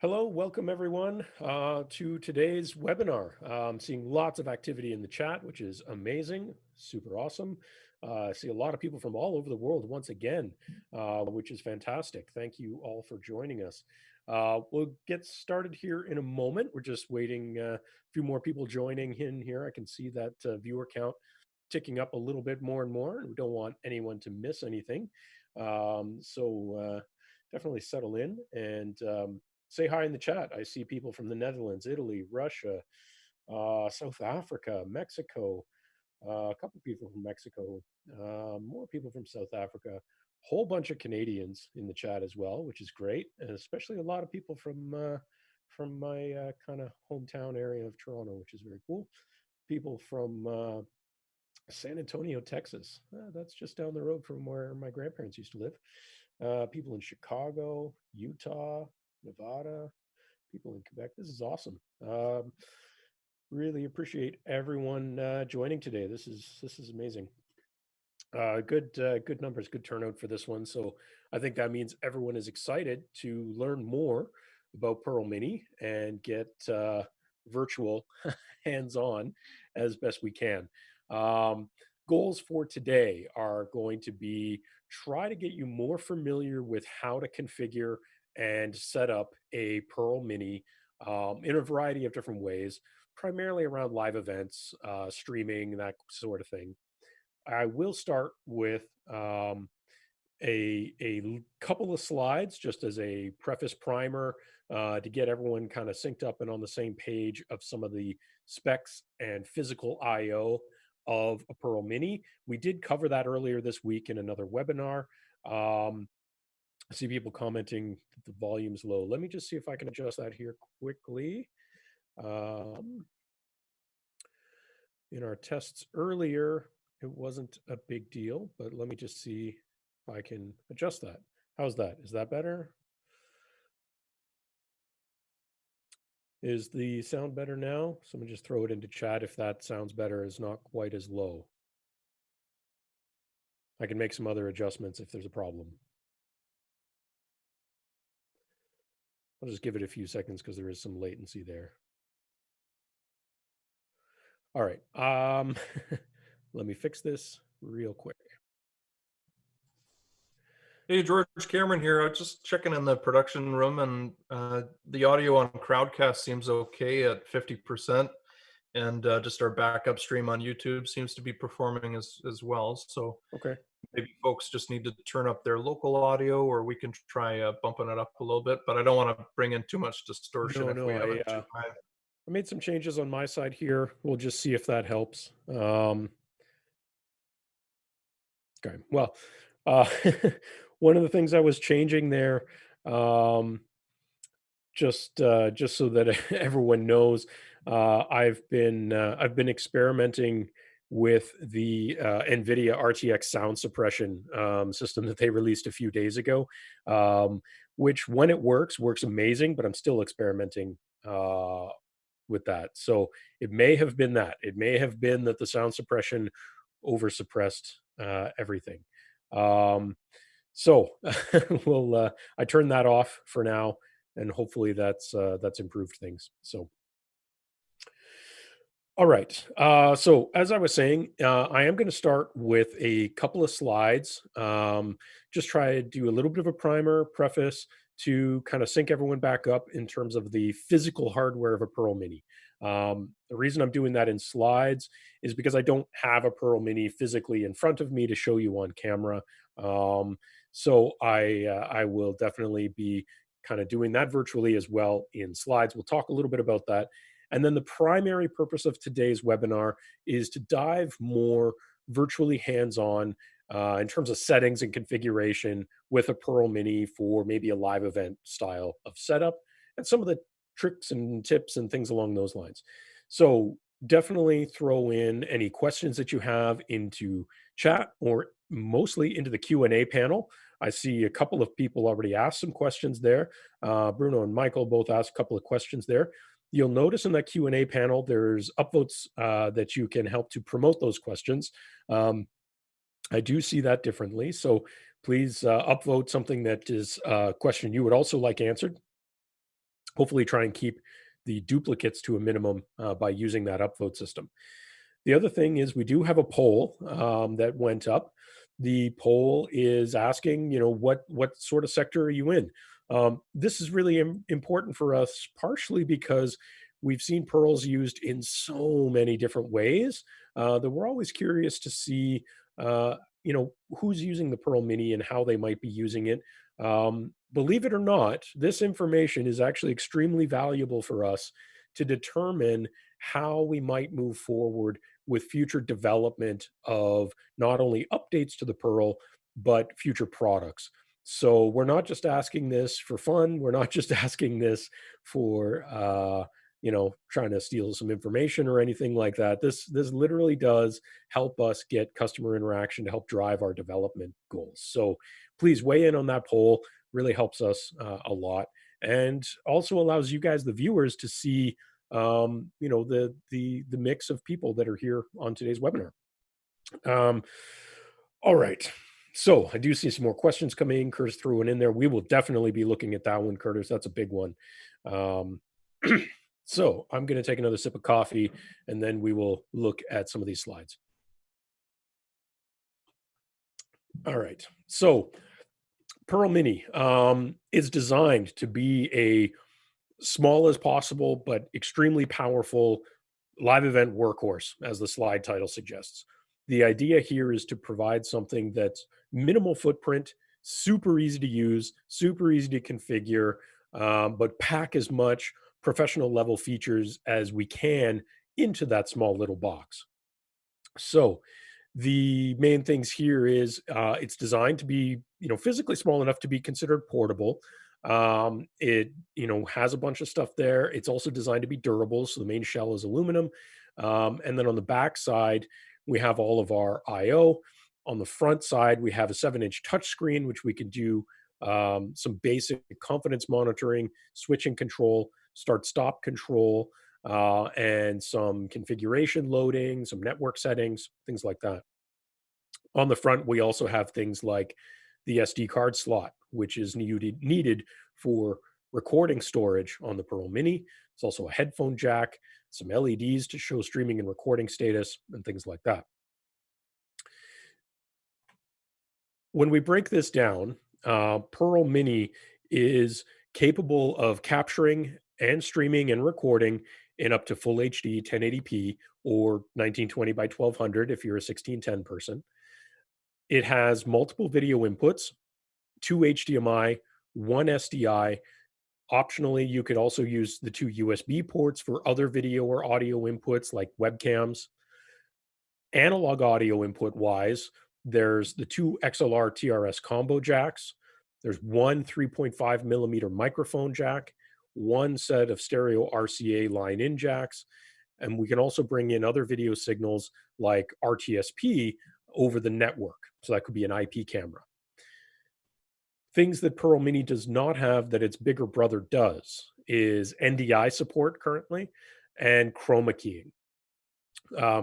Hello, welcome everyone to today's webinar. I'm seeing lots of activity in the chat, which is amazing, super awesome. I see a lot of people from all over the world once again, which is fantastic. Thank you all for joining us. We'll get started here in a moment. We're just waiting a few more people joining in here. I can see that viewer count ticking up a little bit more and more, and we don't want anyone to miss anything. So definitely settle in and say hi in the chat. I see people from the Netherlands, Italy, Russia, South Africa, Mexico, a couple people from Mexico, more people from South Africa, whole bunch of Canadians in the chat as well, which is great, and especially a lot of people from my kind of hometown area of Toronto, which is very cool. People from San Antonio, Texas. That's just down the road from where my grandparents used to live. People in Chicago, Utah, Nevada, people in Quebec. This is awesome. Really appreciate everyone joining today. This is amazing. Good numbers, good turnout for this one. So I think that means everyone is excited to learn more about Pearl Mini and get virtual hands-on as best we can. Goals for today are going to be try to get you more familiar with how to configure and set up a Pearl Mini in a variety of different ways, primarily around live events, streaming, that sort of thing. I will start with couple of slides just as a preface primer to get everyone kind of synced up and on the same page of some of the specs and physical I/O of a Pearl Mini. We did cover that earlier this week in another webinar. I see people commenting that the volume's low. Let me just see if I can adjust that here quickly. In our tests earlier, it wasn't a big deal, but let me just see if I can adjust that. How's that? Is that better? Is the sound better now? Someone just throw it into chat if that sounds better, is not quite as low. I can make some other adjustments if there's a problem. I'll just give it a few seconds because there is some latency there. All right. Let me fix this real quick. Hey, George Cameron here. I was just checking in the production room, and the audio on Crowdcast seems okay at 50%, and just our backup stream on YouTube seems to be performing as well. So Okay. maybe folks just need to turn up their local audio, or we can try bumping it up a little bit. But I don't want to bring in too much distortion if we have it too high. I made some changes on my side here. We'll just see if that helps. Okay. Well, one of the things I was changing there, just so that everyone knows, I've been experimenting with the NVIDIA RTX sound suppression system that they released a few days ago, which when it works amazing, but I'm still experimenting with that. So it may have been that. It may have been that the sound suppression over suppressed everything. So we'll I turn that off for now, and hopefully that's improved things. So all right. So as I was saying, I am going to start with a couple of slides. Just try to do a little bit of a primer, preface to kind of sync everyone back up in terms of the physical hardware of a Pearl Mini. The reason I'm doing that in slides is because I don't have a Pearl Mini physically in front of me to show you on camera. So I will definitely be kind of doing that virtually as well in slides. We'll talk a little bit about that. And then the primary purpose of today's webinar is to dive more virtually hands-on in terms of settings and configuration with a Pearl Mini for maybe a live event style of setup and some of the tricks and tips and things along those lines. So definitely throw in any questions that you have into chat or mostly into the Q&A panel. I see a couple of people already asked some questions there. Bruno and Michael both asked a couple of questions there. You'll notice in that Q&A panel, there's upvotes that you can help to promote those questions. I do see that differently. So please upvote something that is a question you would also like answered. Hopefully try and keep the duplicates to a minimum by using that upvote system. The other thing is we do have a poll that went up. The poll is asking, what sort of sector are you in? This is really important for us, partially because we've seen pearls used in so many different ways that we're always curious to see, uh, who's using the Pearl Mini and how they might be using it. Believe it or not, this information is actually extremely valuable for us to determine how we might move forward with future development of not only updates to the Pearl, but future products. So we're not just asking this for fun. We're not just asking this for trying to steal some information or anything like that. This literally does help us get customer interaction to help drive our development goals. So please weigh in on that poll. Really helps us a lot, and also allows you guys, the viewers, to see the mix of people that are here on today's webinar. Um, all right. So I do see some more questions coming. Curtis threw one in there. We will definitely be looking at that one, Curtis. That's a big one. Um, so I'm going to take another sip of coffee, and then we will look at some of these slides. All right. So Pearl Mini is designed to be a small as possible, but extremely powerful live event workhorse, as the slide title suggests. The idea here is to provide something that's minimal footprint, super easy to use, super easy to configure, but pack as much professional level features as we can into that small little box. So the main things here is it's designed to be, physically small enough to be considered portable. It, has a bunch of stuff there. It's also designed to be durable. So the main shell is aluminum. And then on the back side, we have all of our IO. On the front side, we have a 7-inch touchscreen, which we can do some basic confidence monitoring, switching control, start stop control, and some configuration loading, some network settings, things like that. On the front, we also have things like the SD card slot, which is needed for recording storage on the Pearl Mini. It's also a headphone jack, some LEDs to show streaming and recording status, and things like that. When we break this down, Pearl Mini is capable of capturing and streaming and recording in up to full HD 1080p or 1920 by 1200 if you're a 1610 person. It has multiple video inputs, 2 HDMI, 1 SDI. Optionally, you could also use the 2 USB ports for other video or audio inputs like webcams. Analog audio input wise, there's the 2 XLR TRS combo jacks. There's one 3.5 millimeter microphone jack, one set of stereo RCA line in jacks, and we can also bring in other video signals like RTSP over the network. So that could be an IP camera. Things that Pearl Mini does not have that its bigger brother does is NDI support currently and chroma keying.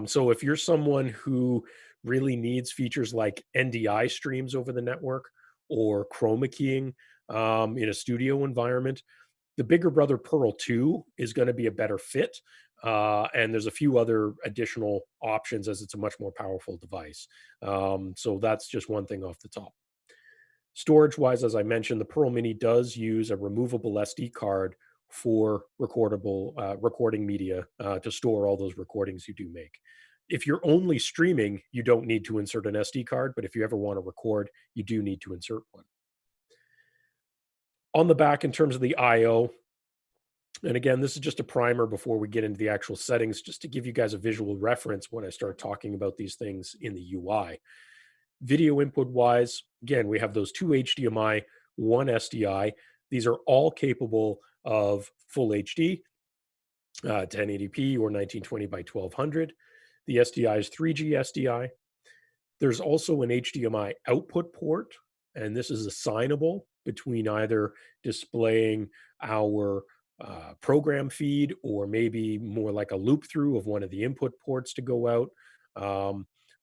So if you're someone who really needs features like NDI streams over the network or chroma keying in a studio environment, the bigger brother Pearl 2 is going to be a better fit. And there's a few other additional options as it's a much more powerful device. So that's just one thing off the top. Storage wise, as I mentioned, the Pearl Mini does use a removable SD card for recording media to store all those recordings you do make. If you're only streaming, you don't need to insert an SD card, but if you ever want to record, you do need to insert one. On the back, in terms of the IO, and again, this is just a primer before we get into the actual settings, just to give you guys a visual reference when I start talking about these things in the UI. Video input wise, again, we have those 2 HDMI, 1 SDI. These are all capable of full HD, 1080p or 1920 by 1200. The SDI is 3G SDI. There's also an HDMI output port, and this is assignable between either displaying our program feed or maybe more like a loop through of one of the input ports to go out.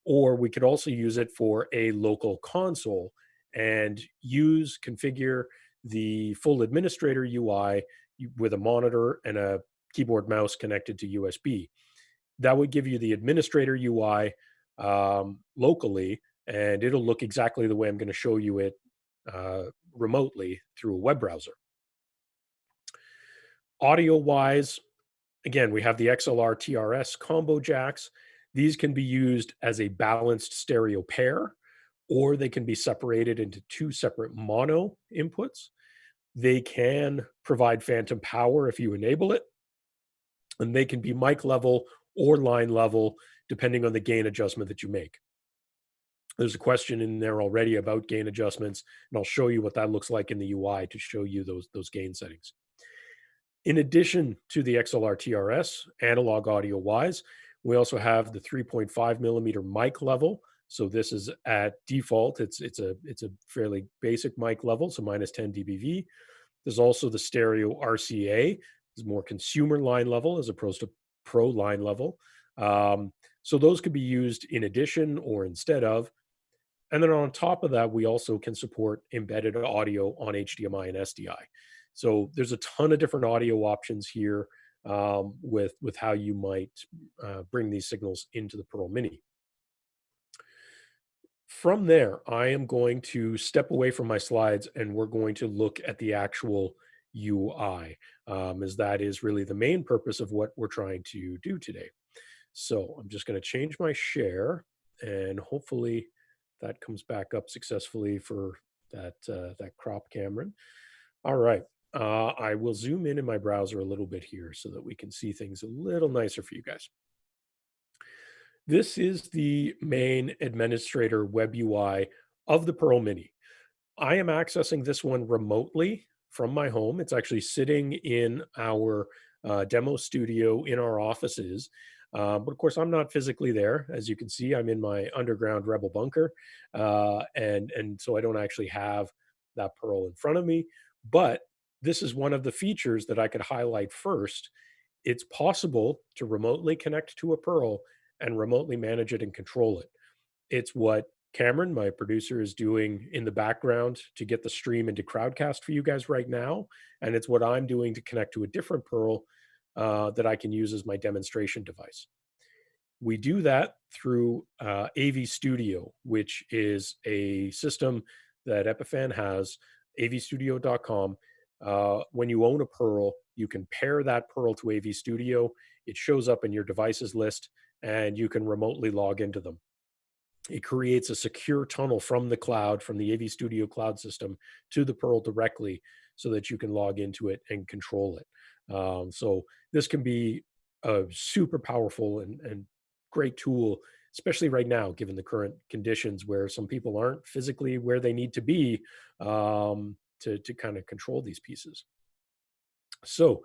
Or we could also use it for a local console and configure the full administrator UI with a monitor and a keyboard mouse connected to USB. That would give you the administrator UI locally, and it'll look exactly the way I'm going to show you it remotely through a web browser. Audio wise, again, we have the XLR TRS combo jacks. These can be used as a balanced stereo pair, or they can be separated into two separate mono inputs. They can provide phantom power if you enable it, and they can be mic level or line level, depending on the gain adjustment that you make. There's a question in there already about gain adjustments, and I'll show you what that looks like in the UI to show you those gain settings. In addition to the XLR TRS, analog audio wise, we also have the 3.5 millimeter mic level. So this is at default. It's a fairly basic mic level, so minus 10 dBV. There's also the stereo RCA, is more consumer line level as opposed to pro line level. So those could be used in addition or instead of. And then on top of that, we also can support embedded audio on HDMI and SDI. So there's a ton of different audio options here with how you might bring these signals into the Pearl Mini. From there, I am going to step away from my slides and we're going to look at the actual UI, as that is really the main purpose of what we're trying to do today. So I'm just going to change my share and hopefully that comes back up successfully for that crop, Cameron. All right. I will zoom in my browser a little bit here so that we can see things a little nicer for you guys. This is the main administrator web UI of the Pearl Mini. I am accessing this one remotely from my home. It's actually sitting in our demo studio in our offices. But of course, I'm not physically there. As you can see, I'm in my underground rebel bunker. And so I don't actually have that Pearl in front of me. But this is one of the features that I could highlight first. It's possible to remotely connect to a Pearl and remotely manage it and control it. It's what Cameron, my producer, is doing in the background to get the stream into Crowdcast for you guys right now. And it's what I'm doing to connect to a different Pearl that I can use as my demonstration device. We do that through AV Studio, which is a system that Epiphan has, avstudio.com. When you own a Pearl, you can pair that Pearl to AV Studio. It shows up in your devices list, and you can remotely log into them. It creates a secure tunnel from the cloud, from the AV Studio cloud system to the Pearl directly so that you can log into it and control it. So this can be a super powerful and great tool, especially right now, given the current conditions where some people aren't physically where they need to be to kind of control these pieces. So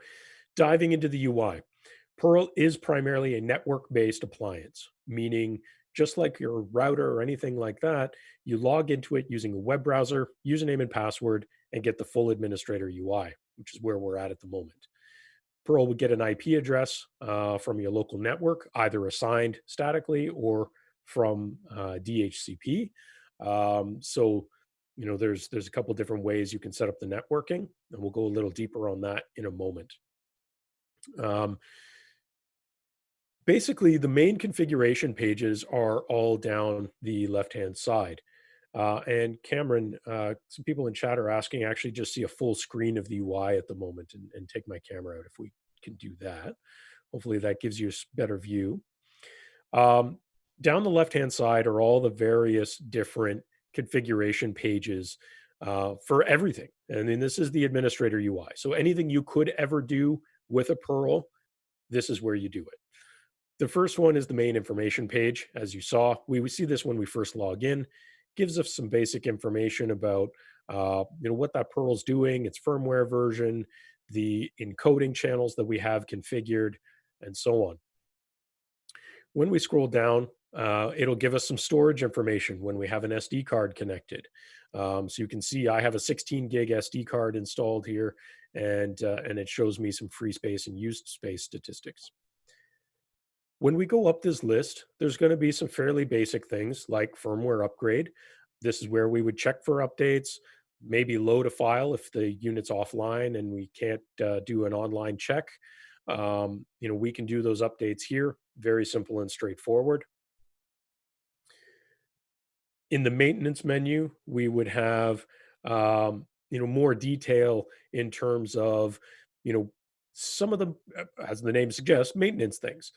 diving into the UI, Pearl is primarily a network-based appliance, meaning just like your router or anything like that, you log into it using a web browser, username and password, and get the full administrator UI, which is where we're at the moment. Pearl would get an IP address from your local network, either assigned statically or from DHCP. So, there's a couple different ways you can set up the networking, and we'll go a little deeper on that in a moment. Basically, the main configuration pages are all down the left-hand side. And Cameron, some people in chat are asking, actually just see a full screen of the UI at the moment and take my camera out if we can do that. Hopefully that gives you a better view. Down the left-hand side are all the various different configuration pages for everything. And then this is the administrator UI. So anything you could ever do with a Pearl, this is where you do it. The first one is the main information page. As you saw, we would see this when we first log in. Gives us some basic information about what that Pearl's doing, its firmware version, the encoding channels that we have configured, and so on. When we scroll down, it'll give us some storage information when we have an SD card connected. So you can see I have a 16 gig SD card installed here, and it shows me some free space and used space statistics. When we go up this list, there's going to be some fairly basic things like firmware upgrade. This is where we would check for updates. maybe load a file if the unit's offline and we can't do an online check. We can do those updates here. Very simple and straightforward. In the maintenance menu, we would have more detail in terms of you know some of the, as the name suggests, maintenance things,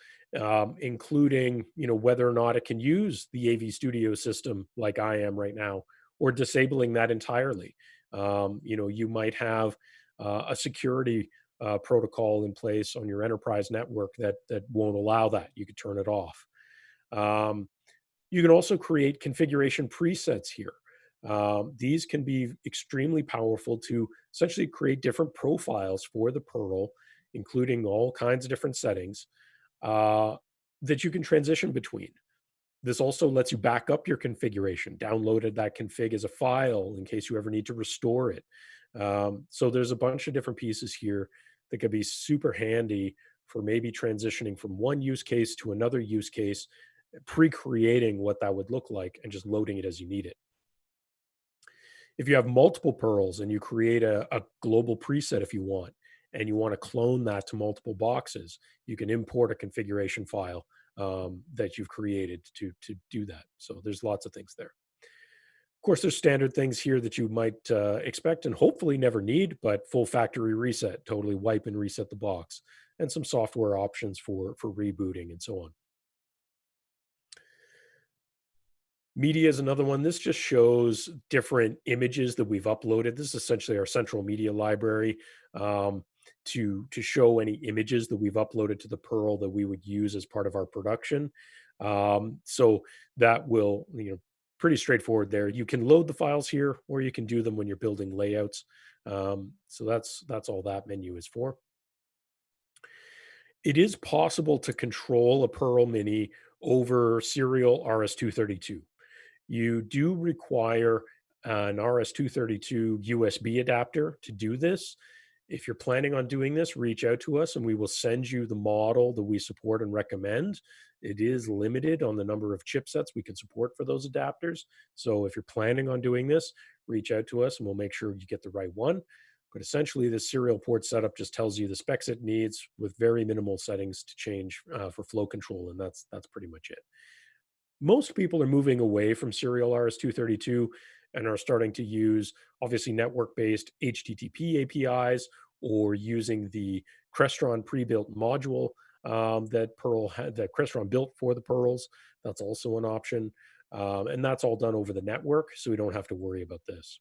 including whether or not it can use the AV Studio system like I am right now, or disabling that entirely. You might have a security protocol in place on your enterprise network that won't allow that. You could turn it off. Um, you can also create configuration presets here. These can be extremely powerful to essentially create different profiles for the Pearl, including all kinds of different settings uh, that you can transition between. This also lets you back up your configuration, downloaded that config as a file in case you ever need to restore it. So there's a bunch of different pieces here that could be super handy for maybe transitioning from one use case to another use case, pre-creating what that would look like and just loading it as you need it. If you have multiple pearls and you create a global preset if you want, and you want to clone that to multiple boxes, you can import a configuration file that you've created to do that. So there's lots of things there. Of course, there's standard things here that you might expect and hopefully never need, but full factory reset, totally wipe and reset the box, and some software options for rebooting and so on. Media is another one. This just shows different images that we've uploaded. This is essentially our central media library, to show any images that we've uploaded to the Pearl that we would use as part of our production. So that will, pretty straightforward there. You can load the files here, or you can do them when you're building layouts. So that's all that menu is for. It is possible to control a Pearl Mini over serial RS-232. You do require an RS-232 USB adapter to do this. If you're planning on doing this, reach out to us and we will send you the model that we support and recommend. It is limited on the number of chipsets we can support for those adapters. So if you're planning on doing this, reach out to us and we'll make sure you get the right one. But essentially, the serial port setup just tells you the specs it needs with very minimal settings to change for flow control, and that's pretty much it. Most people are moving away from serial RS-232 and are starting to use obviously network-based HTTP APIs, or using the Crestron pre-built module that Crestron built for the Pearls. That's also an option, and that's all done over the network, so we don't have to worry about this.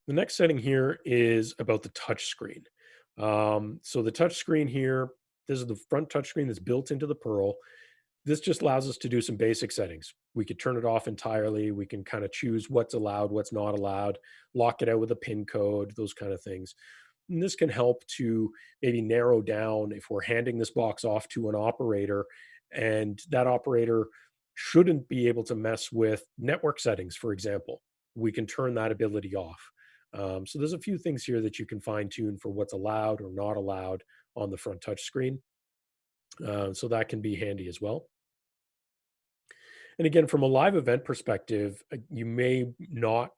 The next setting here is about the touch screen. So the touch screen here, this is the front touch screen that's built into the Pearl. This just allows us to do some basic settings. We could turn it off entirely. We can kind of choose what's allowed, what's not allowed, lock it out with a pin code, those kind of things. And this can help to maybe narrow down if we're handing this box off to an operator and that operator shouldn't be able to mess with network settings, for example. We can turn that ability off. So there's a few things here that you can fine tune for what's allowed or not allowed on the front touch screen. So that can be handy as well. And again, from a live event perspective, you may not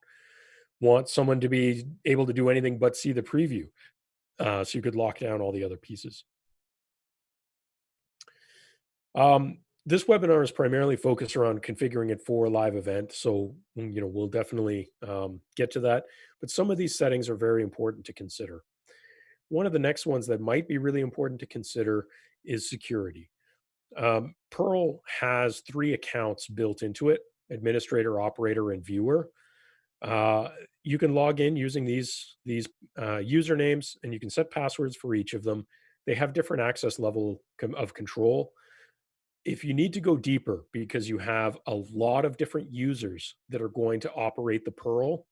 want someone to be able to do anything but see the preview. So you could lock down all the other pieces. This webinar is primarily focused around configuring it for a live event. So, we'll definitely get to that. But some of these settings are very important to consider. One of the next ones that might be really important to consider is security. Pearl has 3 accounts built into it: administrator, operator, and viewer. You can log in using these usernames, and you can set passwords for each of them. They have different access level of control. If you need to go deeper because you have a lot of different users that are going to operate the Pearl,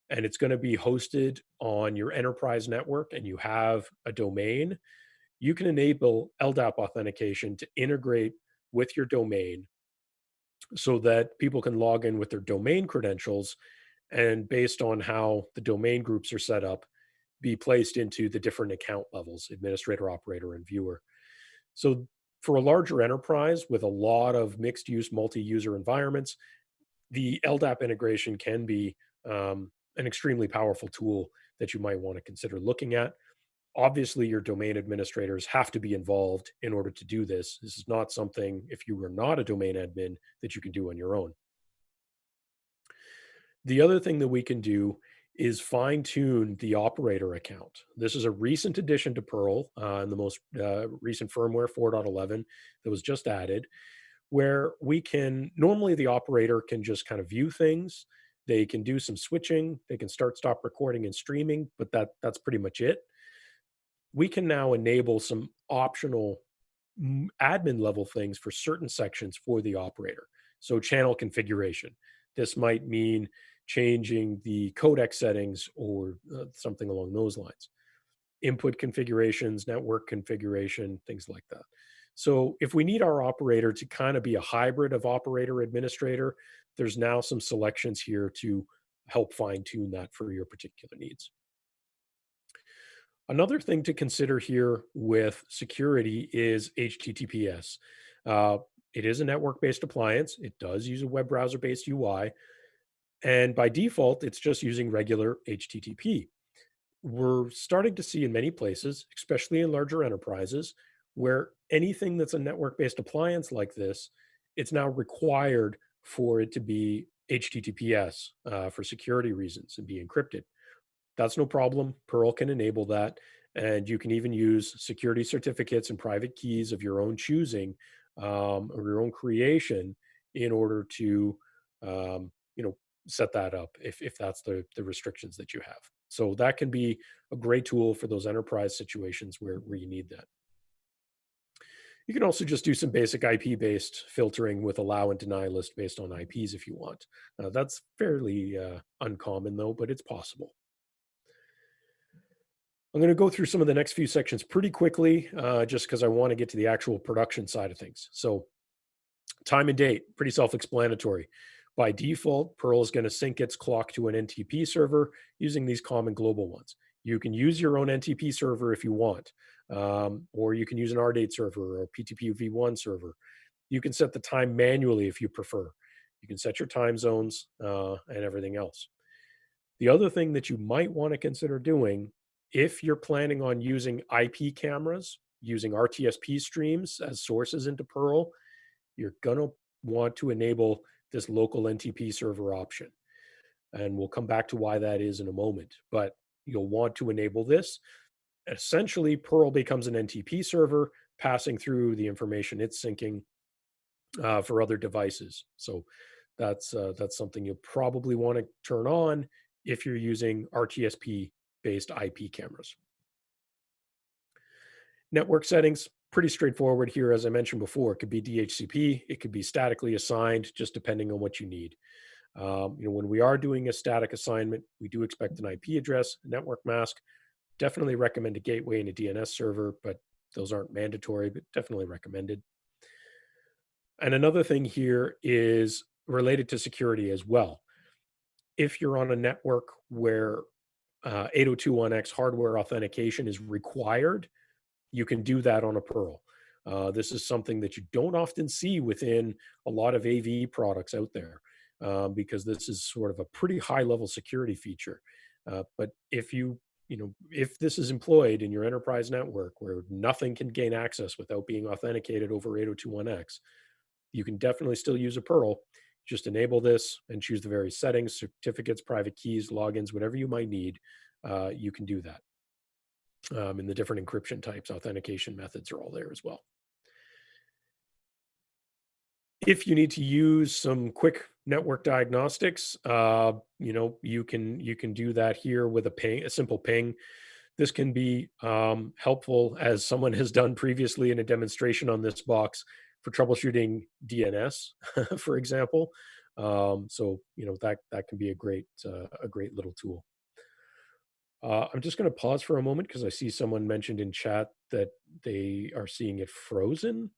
and it's going to be hosted on your enterprise network, and you have a domain, you can enable LDAP authentication to integrate with your domain so that people can log in with their domain credentials, and based on how the domain groups are set up, be placed into the different account levels: administrator, operator, and viewer. So for a larger enterprise with a lot of mixed use, multi-user environments, the LDAP integration can be an extremely powerful tool that you might want to consider looking at. Obviously, your domain administrators have to be involved in order to do this. This is not something, if you are not a domain admin, that you can do on your own. The other thing that we can do is fine tune the operator account. This is a recent addition to Perl in the most recent firmware 4.11 that was just added, where we can normally the operator can just kind of view things. They can do some switching. They can start, stop recording and streaming, but that's pretty much it. We can now enable some optional admin level things for certain sections for the operator. So, channel configuration. This might mean changing the codec settings or something along those lines. Input configurations, network configuration, things like that. So, if we need our operator to kind of be a hybrid of operator administrator, there's now some selections here to help fine tune that for your particular needs. Another thing to consider here with security is HTTPS. Uh, it is a network based appliance. It does use a web browser based UI. And by default, it's just using regular HTTP. We're starting to see in many places, especially in larger enterprises, where anything that's a network based appliance like this, it's now required for it to be HTTPS for security reasons and be encrypted. That's no problem. Perl can enable that. And you can even use security certificates and private keys of your own choosing or your own creation in order to, you know, set that up if that's the restrictions that you have. So that can be a great tool for those enterprise situations where you need that. You can also just do some basic IP based filtering with allow and deny list based on IPs if you want. That's fairly uncommon though, but it's possible. I'm going to go through some of the next few sections pretty quickly, just because I want to get to the actual production side of things. So, time and date, pretty self explanatory. By default, Perl is going to sync its clock to an NTP server using these common global ones. You can use your own NTP server if you want, or you can use an RDate server or PTP v1 server. You can set the time manually if you prefer. You can set your time zones and everything else. The other thing that you might want to consider doing if you're planning on using IP cameras, using RTSP streams as sources into Perl, you're going to want to enable this local NTP server option. And we'll come back to why that is in a moment. But you'll want to enable this. Essentially, Perl becomes an NTP server passing through the information it's syncing for other devices. So that's something you'll probably want to turn on if you're using RTSP based IP cameras. Network settings, pretty straightforward here. As I mentioned before, it could be DHCP, it could be statically assigned, just depending on what you need. When we are doing a static assignment, we do expect an IP address, a network mask. Definitely recommend a gateway and a DNS server, but those aren't mandatory, but definitely recommended. And another thing here is related to security as well. If you're on a network where 802.1x hardware authentication is required, you can do that on a Pearl. This is something that you don't often see within a lot of AV products out there because this is sort of a pretty high level security feature. But if this is employed in your enterprise network where nothing can gain access without being authenticated over 802.1x, you can definitely still use a Perl. Just enable this and choose the various settings, certificates, private keys, logins, whatever you might need. You can do that. And the different encryption types, authentication methods are all there as well. If you need to use some quick network diagnostics, you can do that here with a simple ping. This can be helpful, as someone has done previously in a demonstration on this box for troubleshooting DNS, for example. That can be a great little tool. I'm just going to pause for a moment because I see someone mentioned in chat that they are seeing it frozen.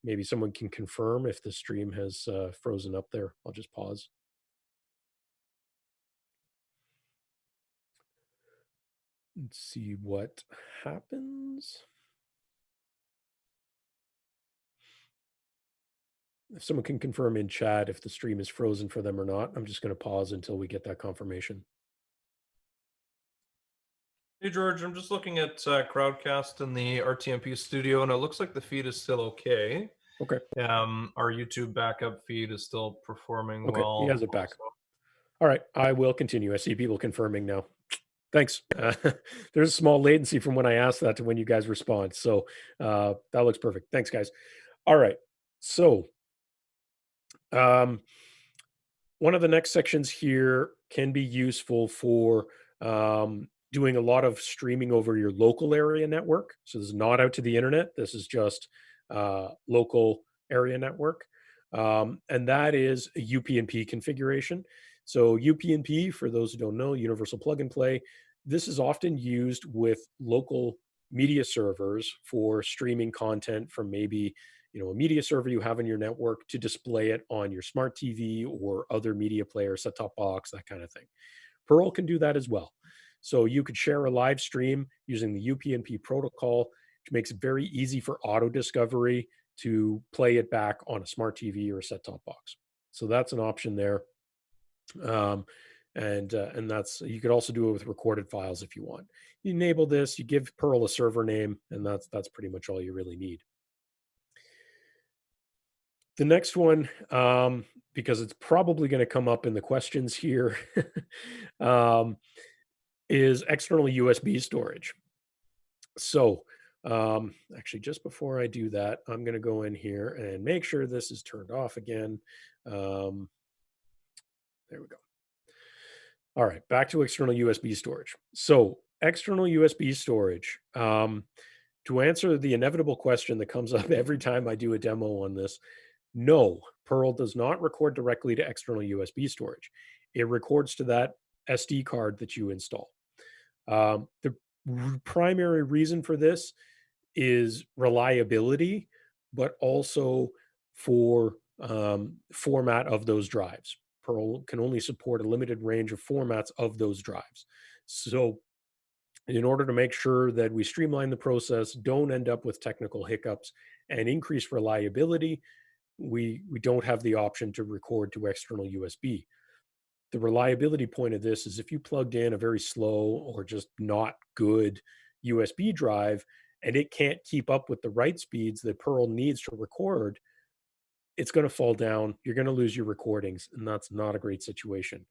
Maybe someone can confirm if the stream has frozen up there. I'll just pause. And see what happens. If someone can confirm in chat if the stream is frozen for them or not, I'm just going to pause until we get that confirmation. Hey George, I'm just looking at Crowdcast in the RTMP studio, and it looks like the feed is still okay. Okay. Our YouTube backup feed is still performing Okay. He has well it back. also. All right. I will continue. I see people confirming now. Thanks. There's a small latency from when I asked that to when you guys respond. So that looks perfect. Thanks, guys. All right. So um, one of the next sections here can be useful for doing a lot of streaming over your local area network. So this is not out to the internet. This is just local area network, and that is a UPnP configuration. So UPnP, for those who don't know, Universal Plug and Play. This is often used with local media servers for streaming content from maybe a media server you have in your network to display it on your smart TV or other media player, set top box, that kind of thing. Pearl can do that as well. So you could share a live stream using the UPnP protocol, which makes it very easy for auto discovery to play it back on a smart TV or a set top box. So that's an option there. And that's, you could also do it with recorded files if you want. You enable this, you give Pearl a server name, and that's pretty much all you really need. The next one, because it's probably going to come up in the questions here, um, is external USB storage. So, actually, just before I do that, I'm going to go in here and make sure this is turned off again. Um, there we go. All right, back to external USB storage. So, external USB storage. To answer the inevitable question that comes up every time I do a demo on this, no, Pearl does not record directly to external USB storage. It records to that SD card that you install. The primary reason for this is reliability, but also for format of those drives. Pearl can only support a limited range of formats of those drives. So, in order to make sure that we streamline the process, don't end up with technical hiccups, and increase reliability, we don't have the option to record to external USB. The reliability point of this is if you plugged in a very slow or just not good USB drive and it can't keep up with the write speeds that Pearl needs to record, it's going to fall down. You're going to lose your recordings, and that's not a great situation.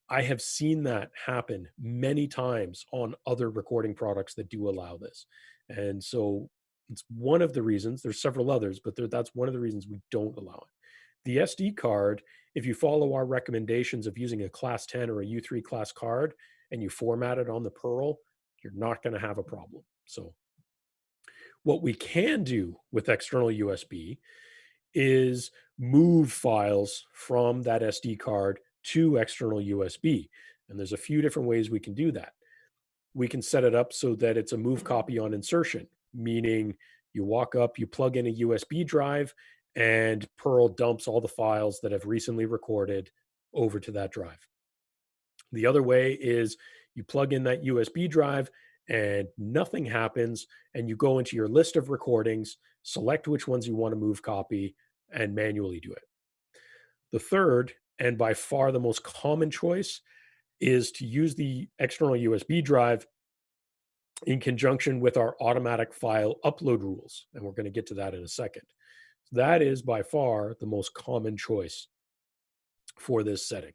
I have seen that happen many times on other recording products that do allow this. And so it's one of the reasons, there's several others, but that's one of the reasons we don't allow it. The SD card, if you follow our recommendations of using a class 10 or a U3 class card and you format it on the Pearl, you're not going to have a problem. So, what we can do with external USB is move files from that SD card to external USB. And there's a few different ways we can do that. We can set it up so that it's a move copy on insertion, meaning you walk up, you plug in a USB drive, and Pearl dumps all the files that have recently recorded over to that drive. The other way is you plug in that USB drive and nothing happens, and you go into your list of recordings, select which ones you want to move copy, and manually do it. The third, and by far the most common choice, is to use the external USB drive in conjunction with our automatic file upload rules. And we're going to get to that in a second. That is by far the most common choice for this setting.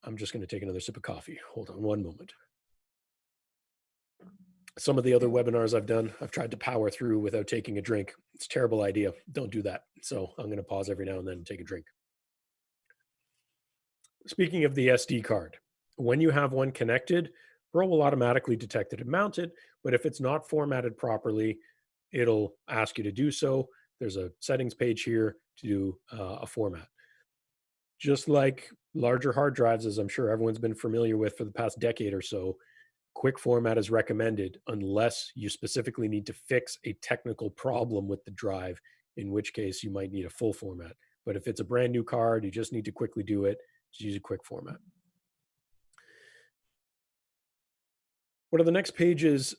I'm just going to take another sip of coffee. Hold on one moment. Some of the other webinars I've done, I've tried to power through without taking a drink. It's a terrible idea. Don't do that. So I'm going to pause every now and then and take a drink. Speaking of the SD card, when you have one connected, Pearl will automatically detect it and mount it. But if it's not formatted properly, it'll ask you to do so. There's a settings page here to do a format. Just like larger hard drives, as I'm sure everyone's been familiar with for the past decade or so, quick format is recommended unless you specifically need to fix a technical problem with the drive, in which case you might need a full format. But if it's a brand new card, you just need to quickly do it, just use a quick format. One of the next pages,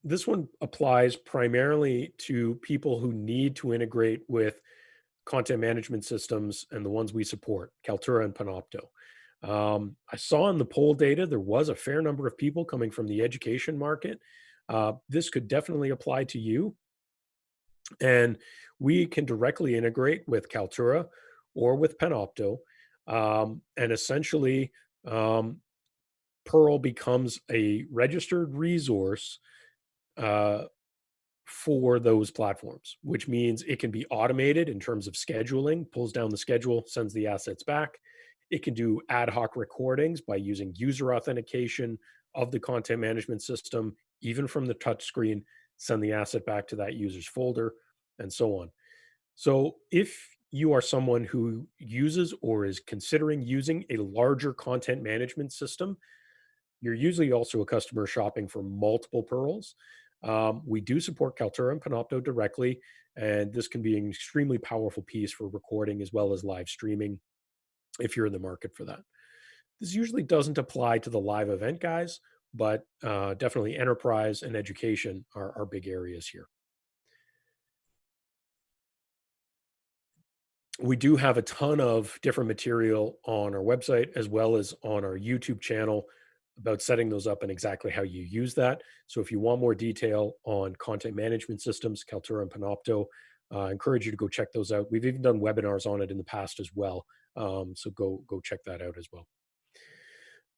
this one applies primarily to people who need to integrate with content management systems and the ones we support, Kaltura and Panopto. I saw in the poll data there was a fair number of people coming from the education market. This could definitely apply to you, and we can directly integrate with Kaltura or with Panopto, and essentially, um, Pearl becomes a registered resource uh, for those platforms, which means it can be automated in terms of scheduling, pulls down the schedule, sends the assets back. It can do ad hoc recordings by using user authentication of the content management system, even from the touchscreen, send the asset back to that user's folder, and so on. So if you are someone who uses or is considering using a larger content management system, you're usually also a customer shopping for multiple pearls. We do support Kaltura and Panopto directly, and this can be an extremely powerful piece for recording as well as live streaming if you're in the market for that. This usually doesn't apply to the live event guys, but definitely enterprise and education are big areas here. We do have a ton of different material on our website as well as on our YouTube channel about setting those up and exactly how you use that. So if you want more detail on content management systems, Kaltura and Panopto, I encourage you to go check those out. We've even done webinars on it in the past as well. So go check that out as well.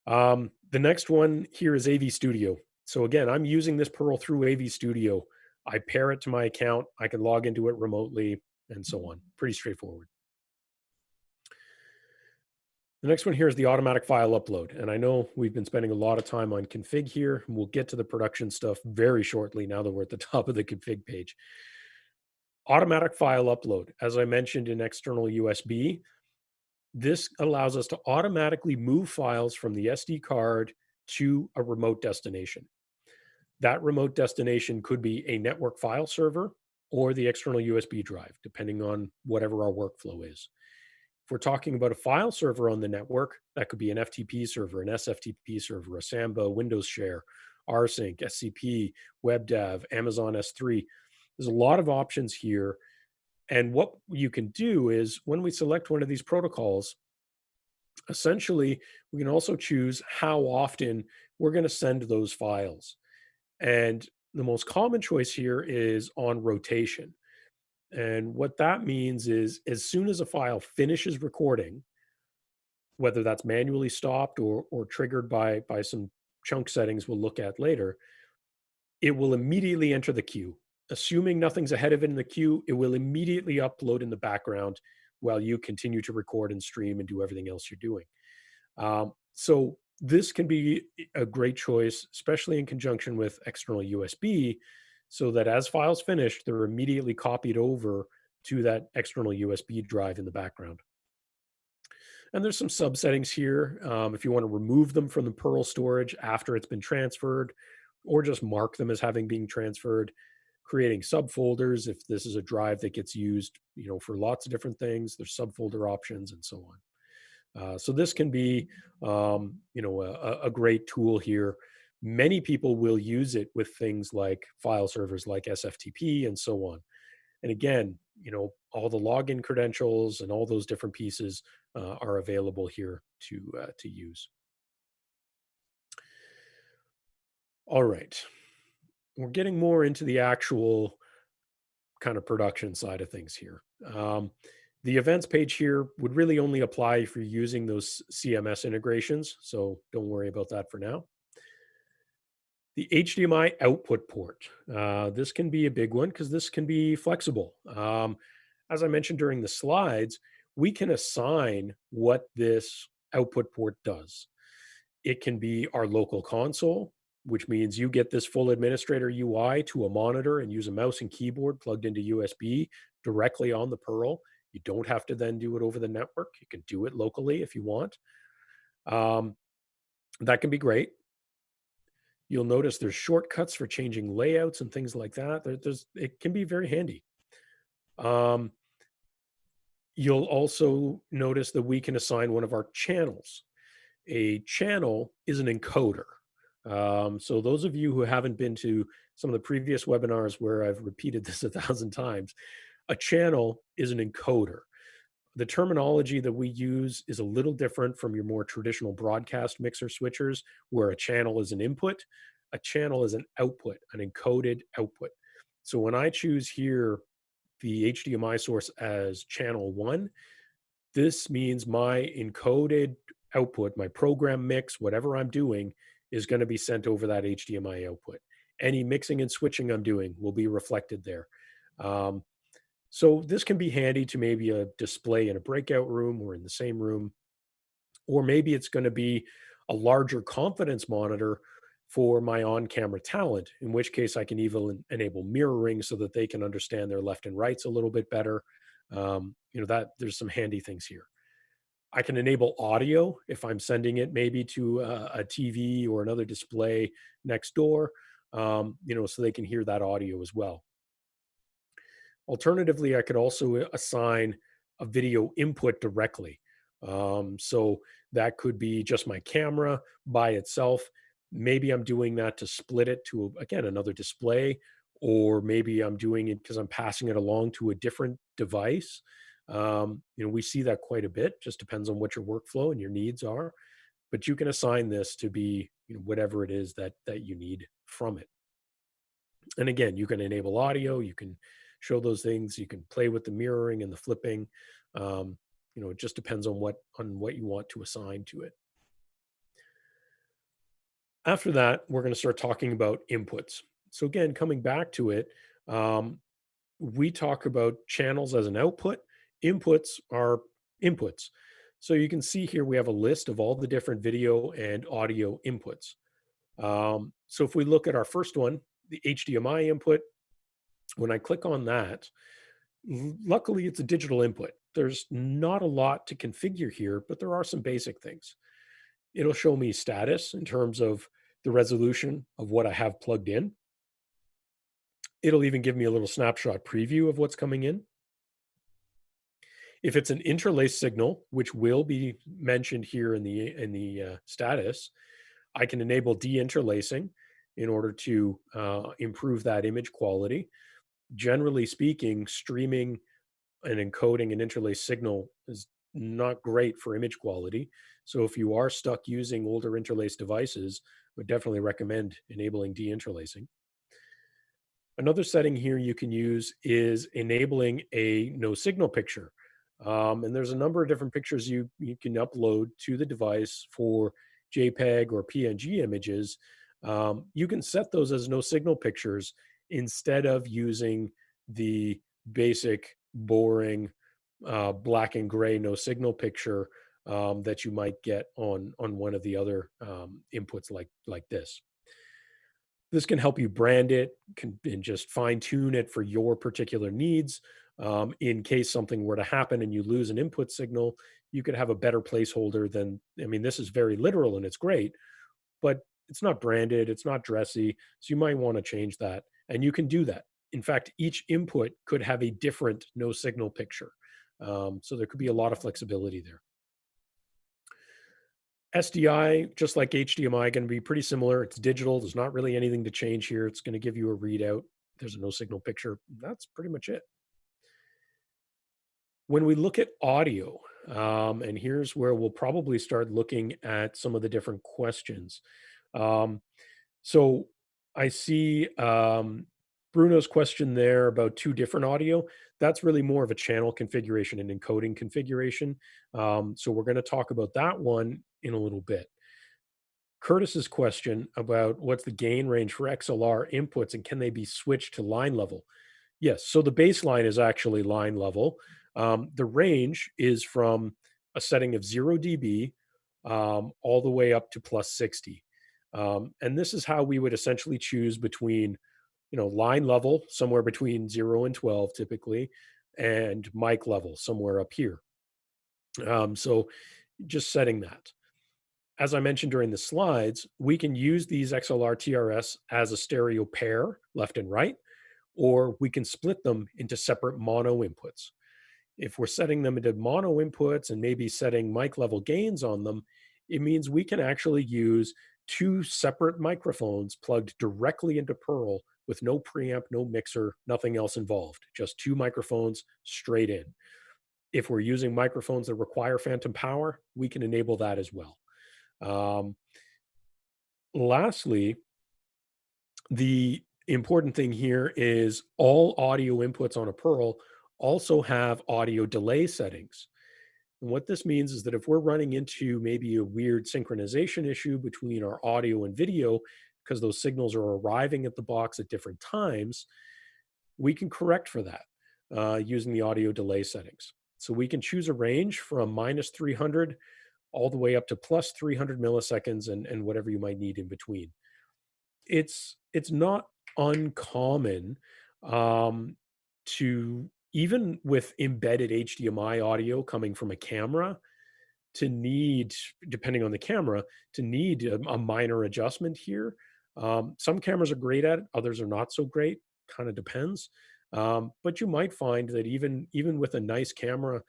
The next one here is AV Studio. So again, I'm using this Pearl through AV Studio. I pair it to my account. I can log into it remotely and so on. Pretty straightforward. The next one here is the automatic file upload. And I know we've been spending a lot of time on config here. And we'll get to the production stuff very shortly now that we're at the top of the config page. Automatic file upload. As I mentioned in external USB, this allows us to automatically move files from the SD card to a remote destination. That remote destination could be a network file server or the external USB drive, depending on whatever our workflow is. If we're talking about a file server on the network, that could be an FTP server, an SFTP server, a Samba, Windows Share, rsync, SCP, WebDAV, Amazon S3. There's a lot of options here. And what you can do is when we select one of these protocols, essentially, we can also choose how often we're going to send those files. And the most common choice here is on rotation. And what that means is as soon as a file finishes recording, whether that's manually stopped or triggered by some chunk settings we'll look at later, it will immediately enter the queue. Assuming nothing's ahead of it in the queue, it will immediately upload in the background while you continue to record and stream and do everything else you're doing. So this can be a great choice, especially in conjunction with external USB, so that as files finish, they're immediately copied over to that external USB drive in the background. And there's some subsettings here. If you want to remove them from the Perl storage after it's been transferred, or just mark them as having been transferred, creating subfolders if this is a drive that gets used, for lots of different things. There's subfolder options and so on. So this can be, a great tool here. Many people will use it with things like file servers like SFTP and so on. And again, all the login credentials and all those different pieces are available here to use. All right, we're getting more into the actual kind of production side of things here. The events page here would really only apply if you're using those CMS integrations, so don't worry about that for now. The HDMI output port. This can be a big one because this can be flexible. As I mentioned during the slides, we can assign what this output port does. It can be our local console, which means you get this full administrator UI to a monitor and use a mouse and keyboard plugged into USB directly on the Pearl. You don't have to then do it over the network. You can do it locally if you want. That can be great. You'll notice there's shortcuts for changing layouts and things like that. It can be very handy. You'll also notice that we can assign one of our channels. A channel is an encoder. So those of you who haven't been to some of the previous webinars where I've repeated this 1,000 times, A channel is an encoder. The terminology that we use is a little different from your more traditional broadcast mixer switchers, where a channel is an input. A channel is an output, an encoded output. So when I choose here the HDMI source as channel one, this means my encoded output, my program mix, whatever I'm doing, is going to be sent over that HDMI output. Any mixing and switching I'm doing will be reflected there. Um, so this can be handy to maybe a display in a breakout room or in the same room, or maybe it's going to be a larger confidence monitor for my on-camera talent, in which case I can even enable mirroring so that they can understand their left and rights a little bit better. That there's some handy things here. I can enable audio if I'm sending it maybe to a TV or another display next door, so they can hear that audio as well. Alternatively, I could also assign a video input directly. So that could be just my camera by itself. Maybe I'm doing that to split it to, again, another display, or maybe I'm doing it because I'm passing it along to a different device. We see that quite a bit, just depends on what your workflow and your needs are. But you can assign this to be, whatever it is that you need from it. And again, you can enable audio, you can show those things, you can play with the mirroring and the flipping. It just depends on what you want to assign to it. After that, we're going to start talking about inputs. So again, coming back to it, we talk about channels as an output. Inputs are inputs. So you can see here we have a list of all the different video and audio inputs. So if we look at our first one, the HDMI input, when I click on that, luckily it's a digital input. There's not a lot to configure here, but there are some basic things. It'll show me status in terms of the resolution of what I have plugged in. It'll even give me a little snapshot preview of what's coming in. If it's an interlace signal, which will be mentioned here in the status, I can enable deinterlacing in order to improve that image quality. Generally speaking, streaming and encoding an interlace signal is not great for image quality. So if you are stuck using older interlace devices, I would definitely recommend enabling deinterlacing. Another setting here you can use is enabling a no signal picture. And there's a number of different pictures you can upload to the device for JPEG or PNG images. You can set those as no signal pictures instead of using the basic, boring, black and gray no signal picture that you might get on one of the other inputs like this. This can help you brand it and just fine tune it for your particular needs. In case something were to happen and you lose an input signal, you could have a better placeholder than, I mean, this is very literal and it's great, but it's not branded, it's not dressy. So you might want to change that. And you can do that. In fact, each input could have a different no signal picture. So there could be a lot of flexibility there. SDI, just like HDMI, going to be pretty similar. It's digital. There's not really anything to change here. It's going to give you a readout. There's a no signal picture. That's pretty much it. When we look at audio, and here's where we'll probably start looking at some of the different questions. Um, so I see Bruno's question there about two different audio. That's really more of a channel configuration and encoding configuration. So we're going to talk about that one in a little bit. Curtis's question about what's the gain range for XLR inputs and can they be switched to line level? Yes. So the baseline is actually line level. The range is from a setting of 0 dB all the way up to plus 60. And this is how we would essentially choose between, line level, somewhere between 0 and 12 typically, and mic level, somewhere up here. So just setting that. As I mentioned during the slides, we can use these XLR TRS as a stereo pair, left and right, or we can split them into separate mono inputs. If we're setting them into mono inputs and maybe setting mic level gains on them, it means we can actually use two separate microphones plugged directly into Pearl with no preamp, no mixer, nothing else involved, just two microphones straight in. If we're using microphones that require phantom power, we can enable that as well. Um, Lastly, the important thing here is all audio inputs on a Pearl also have audio delay settings. And what this means is that if we're running into maybe a weird synchronization issue between our audio and video, because those signals are arriving at the box at different times, we can correct for that using the audio delay settings. So we can choose a range from minus 300 all the way up to plus 300 milliseconds and whatever you might need in between. It's not uncommon um, to even with embedded HDMI audio coming from a camera to need, depending on the camera, to need a minor adjustment here. Some cameras are great at it, others are not so great. Kind of depends. But you might find that even with a nice camera,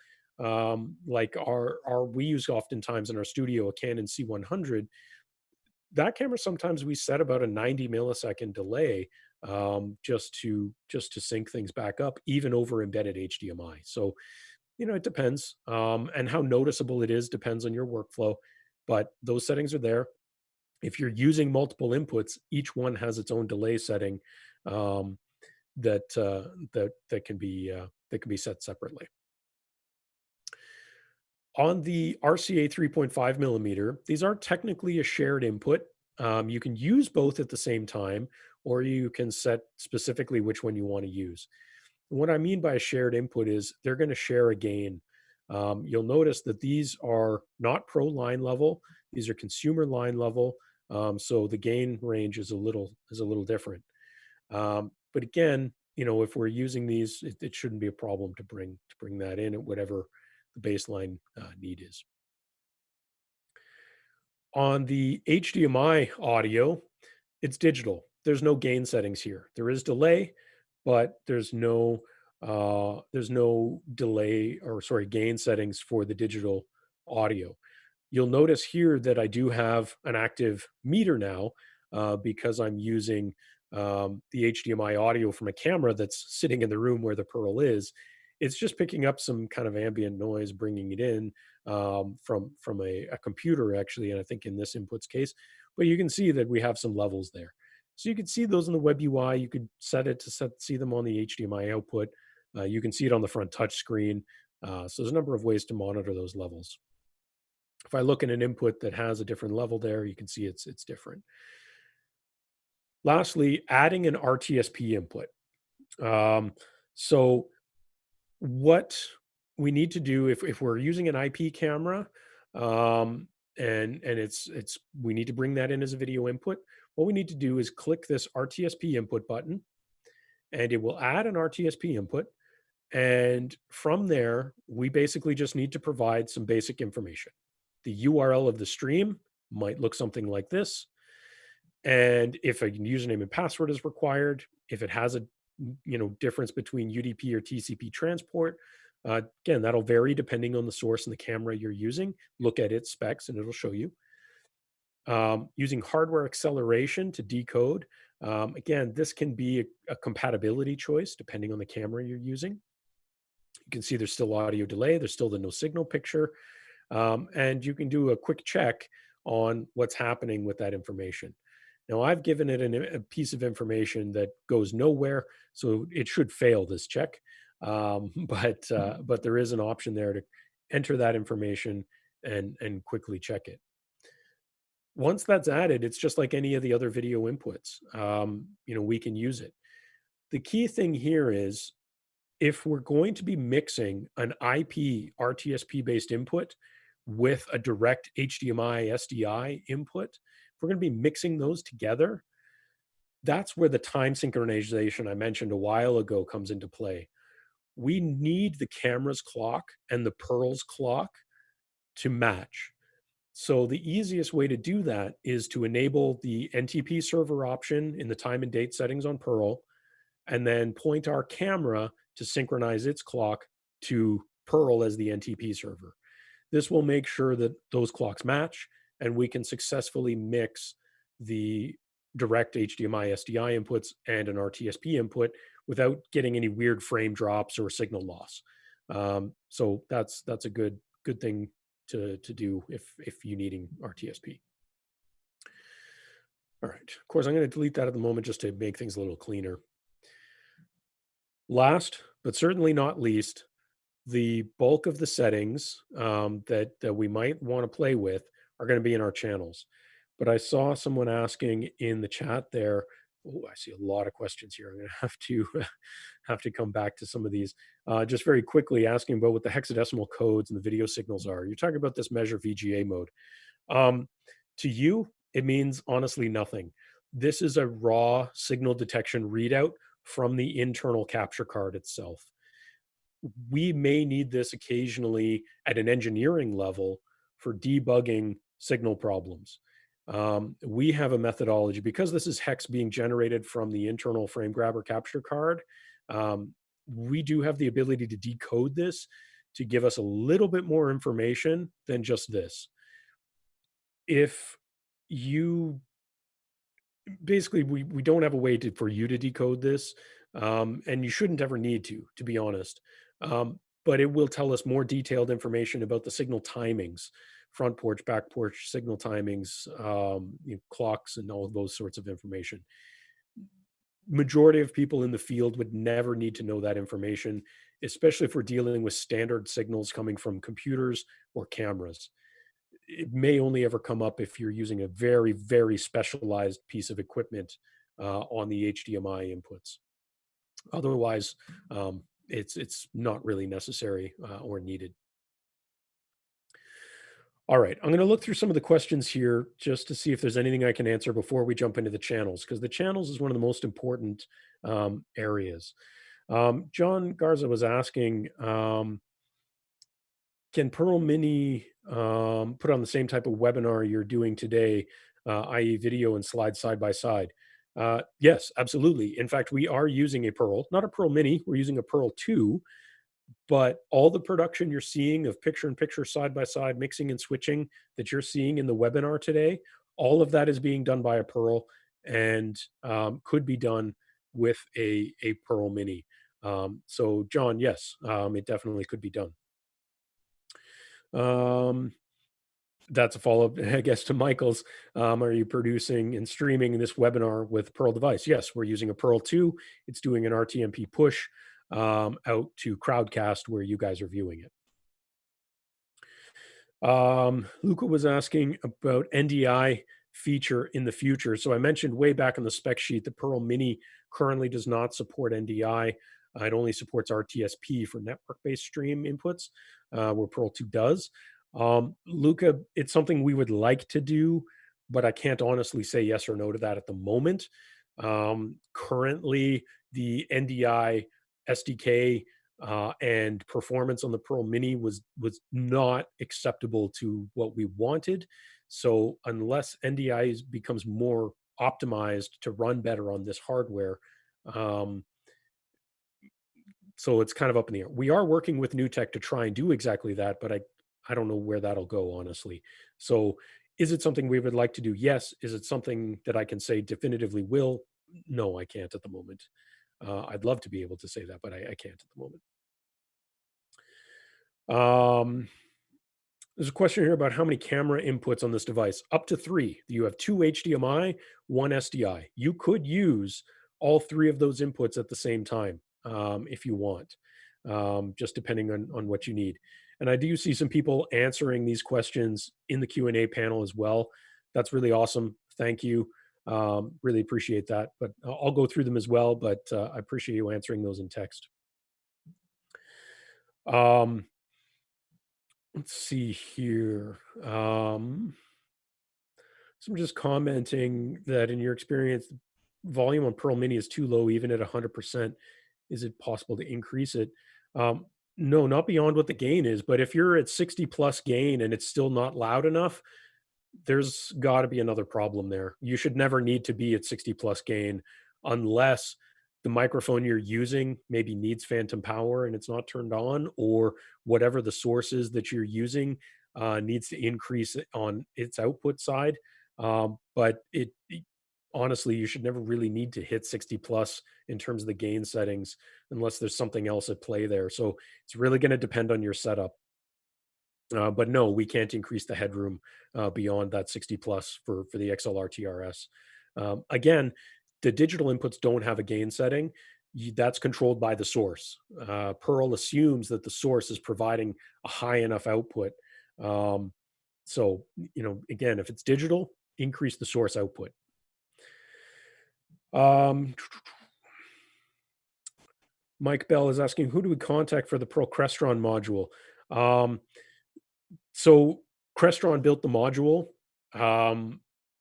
like our we use oftentimes in our studio a Canon C100, that camera sometimes we set about a 90 millisecond delay just to sync things back up, even over embedded HDMI. So it depends, and how noticeable it is depends on your workflow, but those settings are there. If you're using multiple inputs, each one has its own delay setting um, that can be set separately. On the RCA 3.5 millimeter, these aren't technically a shared input. You can use both at the same time, or you can set specifically which one you want to use. What I mean by a shared input is they're going to share a gain. You'll notice that these are not pro line level; these are consumer line level. So the gain range is a little different. But again, if we're using these, it shouldn't be a problem to bring that in at whatever the baseline need is. On the HDMI audio, it's digital. There's no gain settings here. There is delay, but there's no delay, or sorry, gain settings for the digital audio. You'll notice here that I do have an active meter now because I'm using the HDMI audio from a camera that's sitting in the room where the Pearl is. It's just picking up some kind of ambient noise, bringing it in from a computer, actually, and I think in this inputs case. But you can see that we have some levels there. So you can see those in the web UI. You could set it to see them on the HDMI output. You can see it on the front touch screen. So there's a number of ways to monitor those levels. If I look at an input that has a different level there, you can see it's different. Lastly, adding an RTSP input. So what we need to do if we're using an IP camera, and it's we need to bring that in as a video input. What we need to do is click this RTSP input button, and it will add an RTSP input. And from there, we basically just need to provide some basic information. The URL of the stream might look something like this. And if a username and password is required, if it has a difference between UDP or TCP transport, again, that'll vary depending on the source and the camera you're using. Look at its specs and it'll show you. Using hardware acceleration to decode. Again, this can be a compatibility choice depending on the camera you're using. You can see there's still audio delay. There's still the no signal picture. And you can do a quick check on what's happening with that information. Now, I've given it a piece of information that goes nowhere, so it should fail this check. But there is an option there to enter that information and quickly check it. Once that's added, it's just like any of the other video inputs. We can use it. The key thing here is if we're going to be mixing an IP RTSP based input with a direct HDMI SDI input, if we're going to be mixing those together, that's where the time synchronization I mentioned a while ago comes into play. We need the camera's clock and the Pearl's clock to match. So the easiest way to do that is to enable the NTP server option in the time and date settings on Pearl, and then point our camera to synchronize its clock to Pearl as the NTP server. This will make sure that those clocks match and we can successfully mix the direct HDMI SDI inputs and an RTSP input without getting any weird frame drops or signal loss. So that's a good thing to do if you needing RTSP. All right. Of course, I'm going to delete that at the moment just to make things a little cleaner. Last, but certainly not least, the bulk of the settings that we might want to play with are going to be in our channels. But I saw someone asking in the chat there. Oh, I see a lot of questions here. I'm going to have to have to come back to some of these. Just very quickly asking about what the hexadecimal codes and the video signals are. You're talking about this measure VGA mode. Um, to you, it means honestly nothing. This is a raw signal detection readout from the internal capture card itself. We may need this occasionally at an engineering level for debugging signal problems. We have a methodology because this is hex being generated from the internal frame grabber capture card. Um, we do have the ability to decode this to give us a little bit more information than just this. If you basically we don't have a way to for you to decode this, and you shouldn't ever need to be honest. But it will tell us more detailed information about the signal timings, front porch, back porch signal timings, clocks, and all of those sorts of information. Majority of people in the field would never need to know that information, especially if we're dealing with standard signals coming from computers or cameras. It may only ever come up if you're using a very, very specialized piece of equipment on the HDMI inputs. Otherwise, it's not really necessary or needed. All right, I'm going to look through some of the questions here just to see if there's anything I can answer before we jump into the channels, because the channels is one of the most important areas. John Garza was asking, can Pearl Mini put on the same type of webinar you're doing today, i.e., video and slides side by side? Yes, absolutely. In fact, we are using a Pearl, not a Pearl Mini. We're using a Pearl 2, but all the production you're seeing of picture in picture, side by side, mixing and switching that you're seeing in the webinar today, all of that is being done by a Pearl and could be done with a Pearl Mini. So, John, yes, it definitely could be done. Um, that's a follow-up, I guess, to Michael's. Are you producing and streaming this webinar with Pearl device? Yes, we're using a Pearl 2. It's doing an RTMP push out to Crowdcast where you guys are viewing it. Luca was asking about NDI feature in the future. So I mentioned way back in the spec sheet, the Pearl Mini currently does not support NDI. It only supports RTSP for network-based stream inputs, where Pearl 2 does. Luca, it's something we would like to do, but I can't honestly say yes or no to that at the moment. Currently, the NDI SDK and performance on the Pearl Mini was not acceptable to what we wanted. So unless NDI becomes more optimized to run better on this hardware, um, so it's kind of up in the air. We are working with new tech to try and do exactly that, but I don't know where that'll go honestly. So is it something we would like to do? Yes. Is it something that I can say definitively will? No, I can't at the moment. I'd love to be able to say that, but I can't at the moment. There's a question here about how many camera inputs on this device. Up to 3. You have 2 HDMI, 1 SDI. You could use all 3 of those inputs at the same time if you want, just depending on what you need. And I do see some people answering these questions in the Q&A panel as well. That's really awesome. Thank you. Really appreciate that. But I'll go through them as well, but I appreciate you answering those in text. Um, Let's see here. So I'm just commenting that in your experience, volume on Pearl Mini is too low, even at 100%. Is it possible to increase it? No, not beyond what the gain is. But if you're at 60 plus gain and it's still not loud enough, there's got to be another problem there. You should never need to be at 60 plus gain unless the microphone you're using maybe needs phantom power and it's not turned on, or whatever the source is that you're using needs to increase it on its output side. But honestly, you should never really need to hit 60 plus in terms of the gain settings unless there's something else at play there. So it's really going to depend on your setup. But no, we can't increase the headroom beyond that 60 plus for the XLR TRS. Again, the digital inputs don't have a gain setting. That's controlled by the source. Pearl assumes that the source is providing a high enough output. Um, so, again, if it's digital, increase the source output. Um, Mike Bell is asking, who do we contact for the Pearl Crestron module? Um, So Crestron built the module.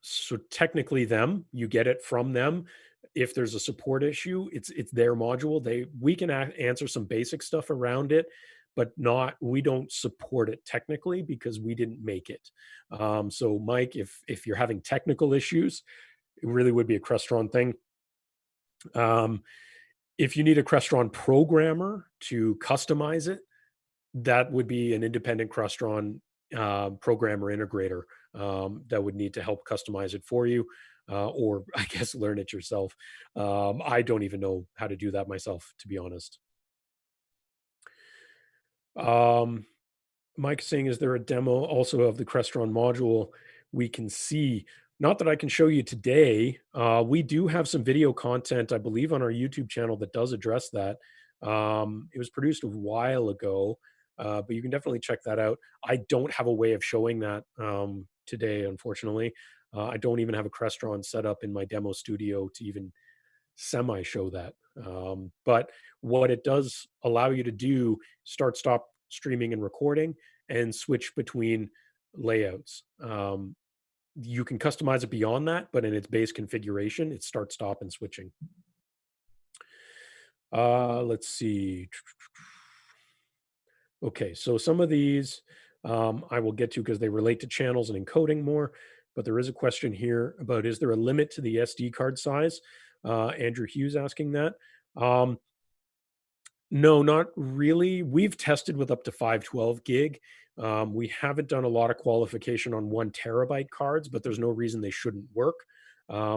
So technically them, you get it from them. If there's a support issue, it's their module. We can answer some basic stuff around it, but not we don't support it technically because we didn't make it. So Mike, if you're having technical issues, it really would be a Crestron thing. Um, if you need a Crestron programmer to customize it, that would be an independent Crestron programmer integrator that would need to help customize it for you, or I guess learn it yourself. I don't even know how to do that myself, to be honest. Um, Mike saying, is there a demo also of the Crestron module we can see? Not that I can show you today. We do have some video content, I believe, on our YouTube channel that does address that. It was produced a while ago, but you can definitely check that out. I don't have a way of showing that today, unfortunately. I don't even have a Crestron set up in my demo studio to even semi show that. But what it does allow you to do, start, stop streaming and recording, and switch between layouts. You can customize it beyond that, but in its base configuration, it's start, stop, and switching. Let's see. Okay, so some of these I will get to because they relate to channels and encoding more. But there is a question here about, is there a limit to the SD card size? Andrew Hughes asking that. Um, no, not really. We've tested with up to 512 gig. We haven't done a lot of qualification on 1 terabyte cards, but there's no reason they shouldn't work.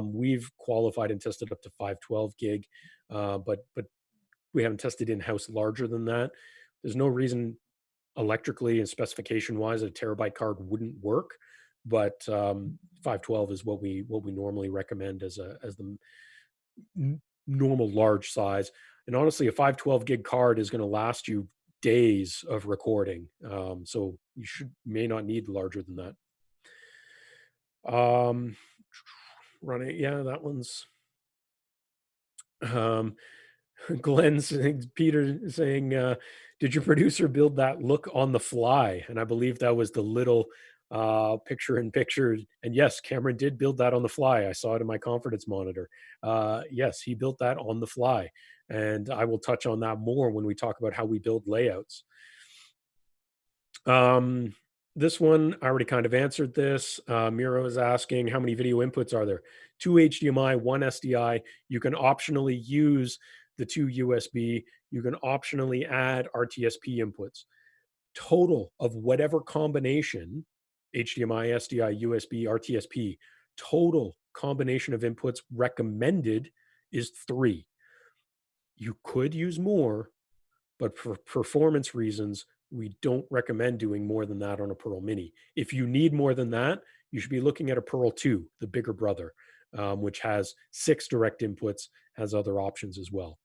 We've qualified and tested up to 512 gig, but we haven't tested in house larger than that. There's no reason electrically and specification wise a terabyte card wouldn't work, but 512 is what we normally recommend as the normal large size. And honestly, a 512 gig card is going to last you days of recording. So you may not need larger than that. Running, yeah, that one's um, Glenn saying, Peter saying, did your producer build that look on the fly? And I believe that was the little picture in picture. And yes, Cameron did build that on the fly. I saw it in my confidence monitor. Yes, he built that on the fly. And I will touch on that more when we talk about how we build layouts. Um, this one, I already kind of answered this. Miro is asking, how many video inputs are there? 2 HDMI, 1 SDI. You can optionally use the 2 USB. You can optionally add RTSP inputs. Total of whatever combination, HDMI, SDI, USB, RTSP, total combination of inputs recommended is 3. You could use more, but for performance reasons, we don't recommend doing more than that on a Pearl Mini. If you need more than that, you should be looking at a Pearl 2, the bigger brother, which has 6 direct inputs, has other options as well.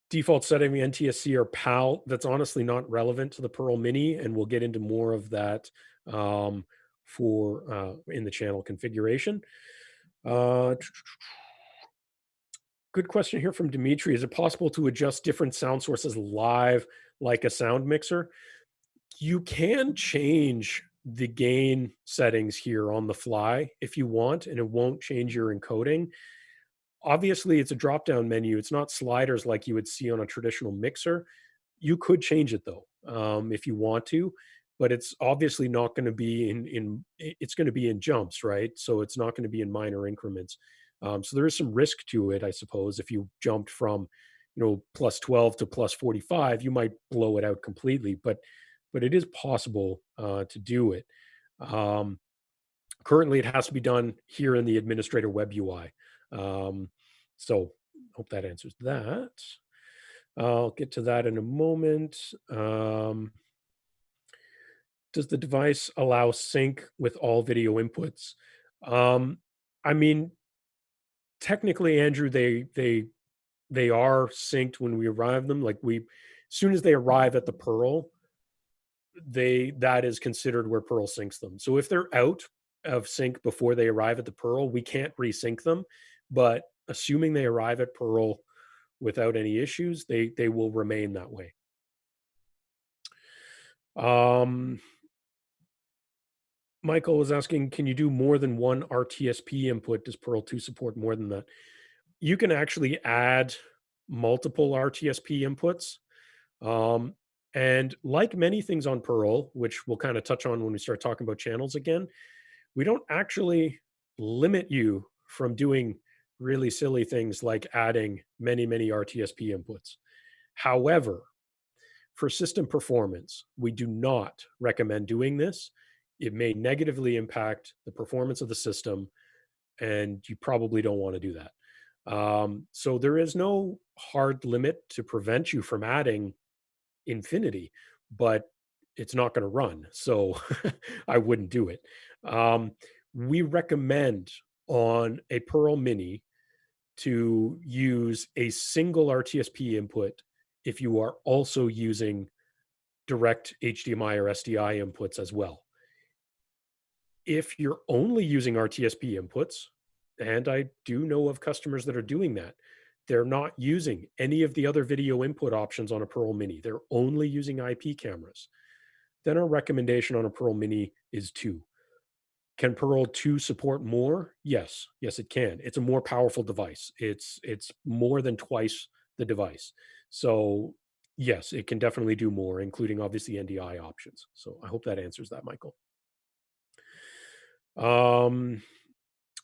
Default setting NTSC or PAL, that's honestly not relevant to the Pearl Mini, and we'll get into more of that for in the channel configuration. Good question here from Dimitri. Is it possible to adjust different sound sources live like a sound mixer? You can change the gain settings here on the fly if you want, and it won't change your encoding. Obviously, it's a drop down menu. It's not sliders like you would see on a traditional mixer. You could change it though, if you want to, but it's obviously not going to be it's going to be in jumps, right? So it's not going to be in minor increments. So there is some risk to it, I suppose. If you jumped from, plus 12 to plus 45, you might blow it out completely, but it is possible to do it. Um, Currently, it has to be done here in the administrator web UI. Um, so hope that answers that. I'll get to that in a moment. Does the device allow sync with all video inputs? Um, I mean, technically, Andrew, they are synced when we arrive them. Like we, as soon as they arrive at the Pearl, they that is considered where Pearl syncs them. So if they're out of sync before they arrive at the Pearl, we can't resync them. But assuming they arrive at Pearl without any issues, they will remain that way. Um, Michael was asking, can you do more than one RTSP input? Does Pearl 2 support more than that? You can actually add multiple RTSP inputs. Um, and like many things on Pearl, which we'll kind of touch on when we start talking about channels again, we don't actually limit you from doing really silly things like adding many, many RTSP inputs. However, for system performance, we do not recommend doing this. It may negatively impact the performance of the system, and you probably don't want to do that. So there is no hard limit to prevent you from adding infinity, but it's not going to run. So I wouldn't do it. Um, we recommend on a Pearl Mini to use a single RTSP input if you are also using direct HDMI or SDI inputs as well. If you're only using RTSP inputs, and I do know of customers that are doing that, they're not using any of the other video input options on a Pearl Mini. They're only using IP cameras. Then our recommendation on a Pearl Mini is 2. Can Pearl 2 support more? Yes. Yes, it can. It's a more powerful device. It's more than twice the device. So, yes, it can definitely do more, including obviously NDI options. So, I hope that answers that, Michael. Um,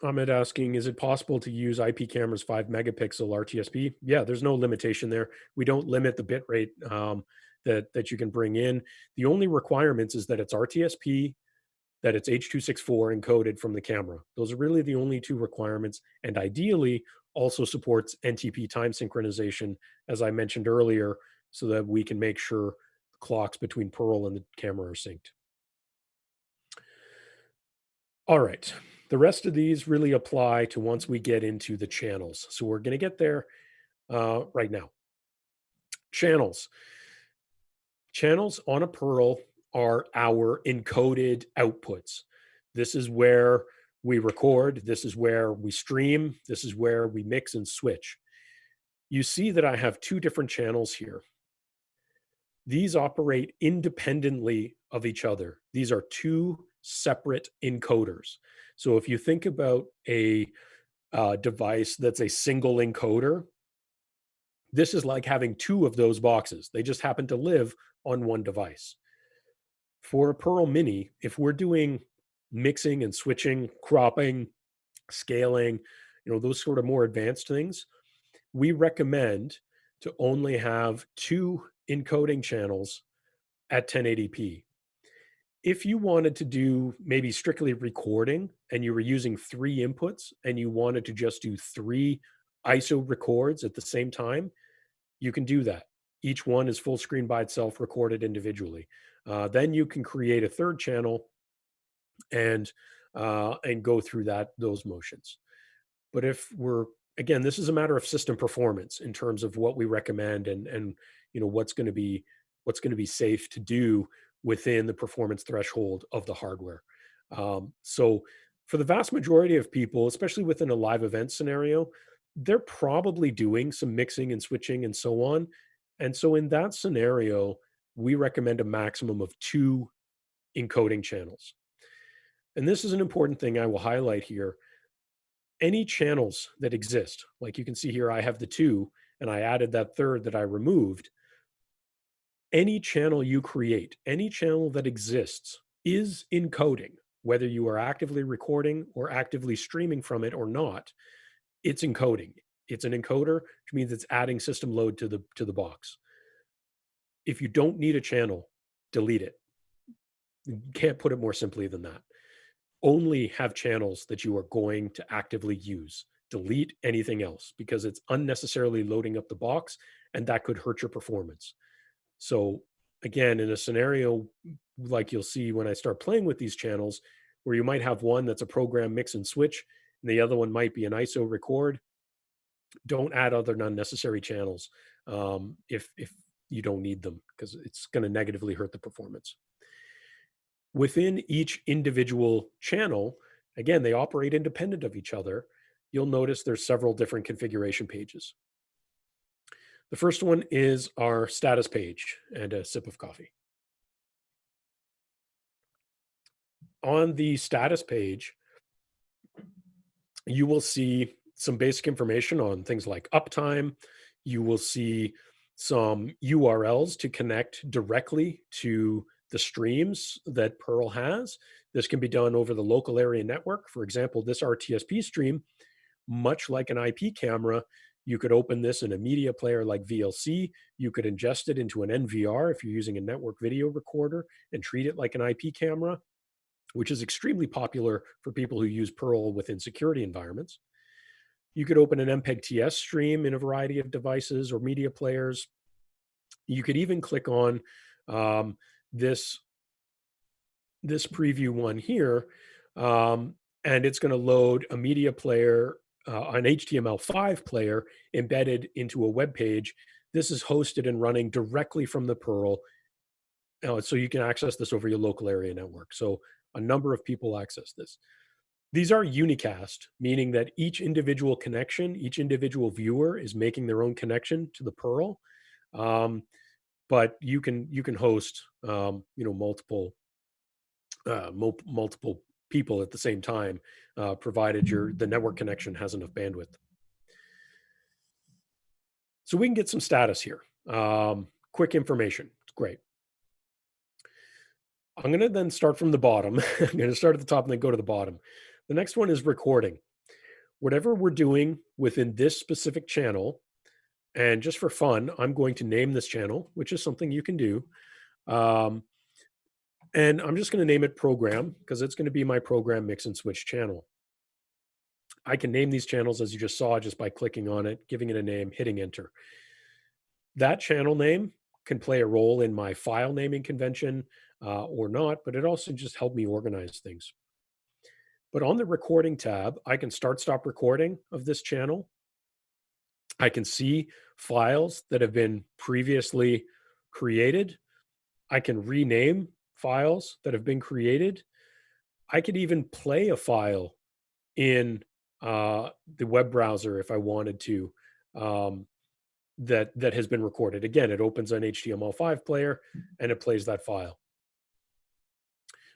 Ahmed asking, is it possible to use IP cameras 5 megapixel RTSP? Yeah, there's no limitation there. We don't limit the bit rate that you can bring in. The only requirements is that it's RTSP, that it's H.264 encoded from the camera. Those are really the only two requirements, and ideally also supports NTP time synchronization, as I mentioned earlier, so that we can make sure the clocks between Pearl and the camera are synced. All right. The rest of these really apply to once we get into the channels. So we're going to get there right now. Channels. Channels on a Pearl are our encoded outputs. This is where we record. This is where we stream. This is where we mix and switch. You see that I have 2 different channels here. These operate independently of each other. These are 2 separate encoders. So if you think about a device that's a single encoder, this is like having 2 of those boxes. They just happen to live on one device. For a Pearl Mini, if we're doing mixing and switching, cropping, scaling, those sort of more advanced things, we recommend to only have 2 encoding channels at 1080p. If you wanted to do maybe strictly recording and you were using 3 inputs and you wanted to just do 3 ISO records at the same time, you can do that. Each one is full screen by itself, recorded individually. Then you can create a third channel and go through those motions. But if we're again, this is a matter of system performance in terms of what we recommend and what's going to be safe to do within the performance threshold of the hardware. So for the vast majority of people, especially within a live event scenario, they're probably doing some mixing and switching and so on. And so in that scenario, we recommend a maximum of 2 encoding channels. And this is an important thing I will highlight here. Any channels that exist, like you can see here, I have the 2 and I added that third that I removed. Any channel you create, any channel that exists is encoding, whether you are actively recording or actively streaming from it or not, it's encoding. It's an encoder, which means it's adding system load to the box. If you don't need a channel, delete it. You can't put it more simply than that. Only have channels that you are going to actively use. Delete anything else because it's unnecessarily loading up the box and that could hurt your performance. So, again, in a scenario like you'll see when I start playing with these channels, where you might have one that's a program mix and switch, and the other one might be an ISO record, don't add other unnecessary channels if you don't need them because it's going to negatively hurt the performance. Within each individual channel, again, they operate independent of each other. You'll notice there's several different configuration pages. The first one is our status page and a sip of coffee. On the status page, you will see some basic information on things like uptime. You will see some URLs to connect directly to the streams that Pearl has. This can be done over the local area network. For example, this RTSP stream, much like an IP camera, you could open this in a media player like VLC. You could ingest it into an NVR if you're using a network video recorder and treat it like an IP camera, which is extremely popular for people who use Perl within security environments. You could open an MPEG TS stream in a variety of devices or media players. You could even click on um, this this preview one here, um, and it's going to load a media player, an HTML5 player embedded into a web page. This is hosted and running directly from the Perl, so you can access this over your local area network. So a number of people access this. These are unicast, meaning that each individual connection, each individual viewer is making their own connection to the Perl. Um, but you can host multiple people at the same time, provided the network connection has enough bandwidth. So we can get some status here. Quick information. It's great. I'm going to then start from the bottom. I'm going to start at the top and then go to the bottom. The next one is recording. Whatever we're doing within this specific channel, and just for fun, I'm going to name this channel, which is something you can do. Um, and I'm just going to name it program because it's going to be my program mix and switch channel. I can name these channels as you just saw just by clicking on it, giving it a name, hitting enter. That channel name can play a role in my file naming convention or not, but it also just helped me organize things. But on the recording tab, I can start stop recording of this channel. I can see files that have been previously created. I can rename files that have been created. I could even play a file in the web browser if I wanted to, that has been recorded. Again, it opens an HTML5 player and it plays that file.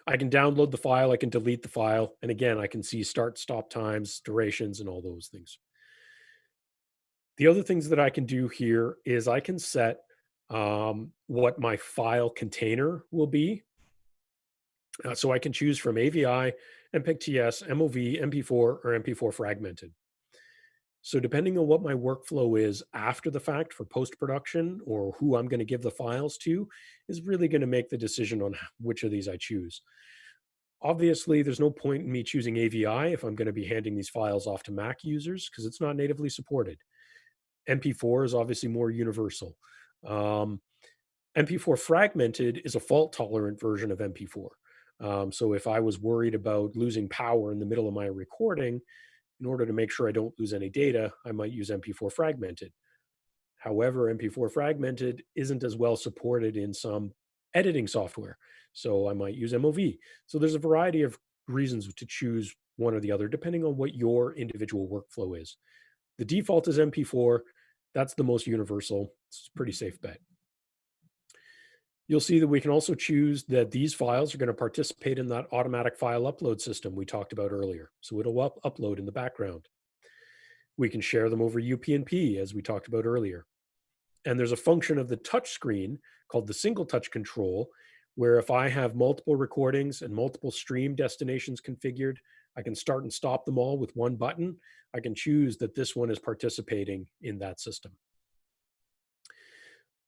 I can download the file, I can delete the file, and again, I can see start, stop times, durations, and all those things. The other things that I can do here is I can set what my file container will be. So I can choose from AVI, MPEG TS, MOV, MP4, or MP4 fragmented. So depending on what my workflow is after the fact for post-production or who I'm going to give the files to is really going to make the decision on which of these I choose. Obviously, there's no point in me choosing AVI if I'm going to be handing these files off to Mac users because it's not natively supported. MP4 is obviously more universal. MP4 fragmented is a fault-tolerant version of MP4. So if I was worried about losing power in the middle of my recording, in order to make sure I don't lose any data, I might use MP4 fragmented. However, MP4 fragmented isn't as well supported in some editing software. So I might use MOV. So there's a variety of reasons to choose one or the other, depending on what your individual workflow is. The default is MP4. That's the most universal. It's a pretty safe bet. You'll see that we can also choose that these files are going to participate in that automatic file upload system we talked about earlier. So it'll upload in the background. We can share them over UPnP, as we talked about earlier. And there's a function of the touch screen called the single touch control, where if I have multiple recordings and multiple stream destinations configured, I can start and stop them all with one button. I can choose that this one is participating in that system.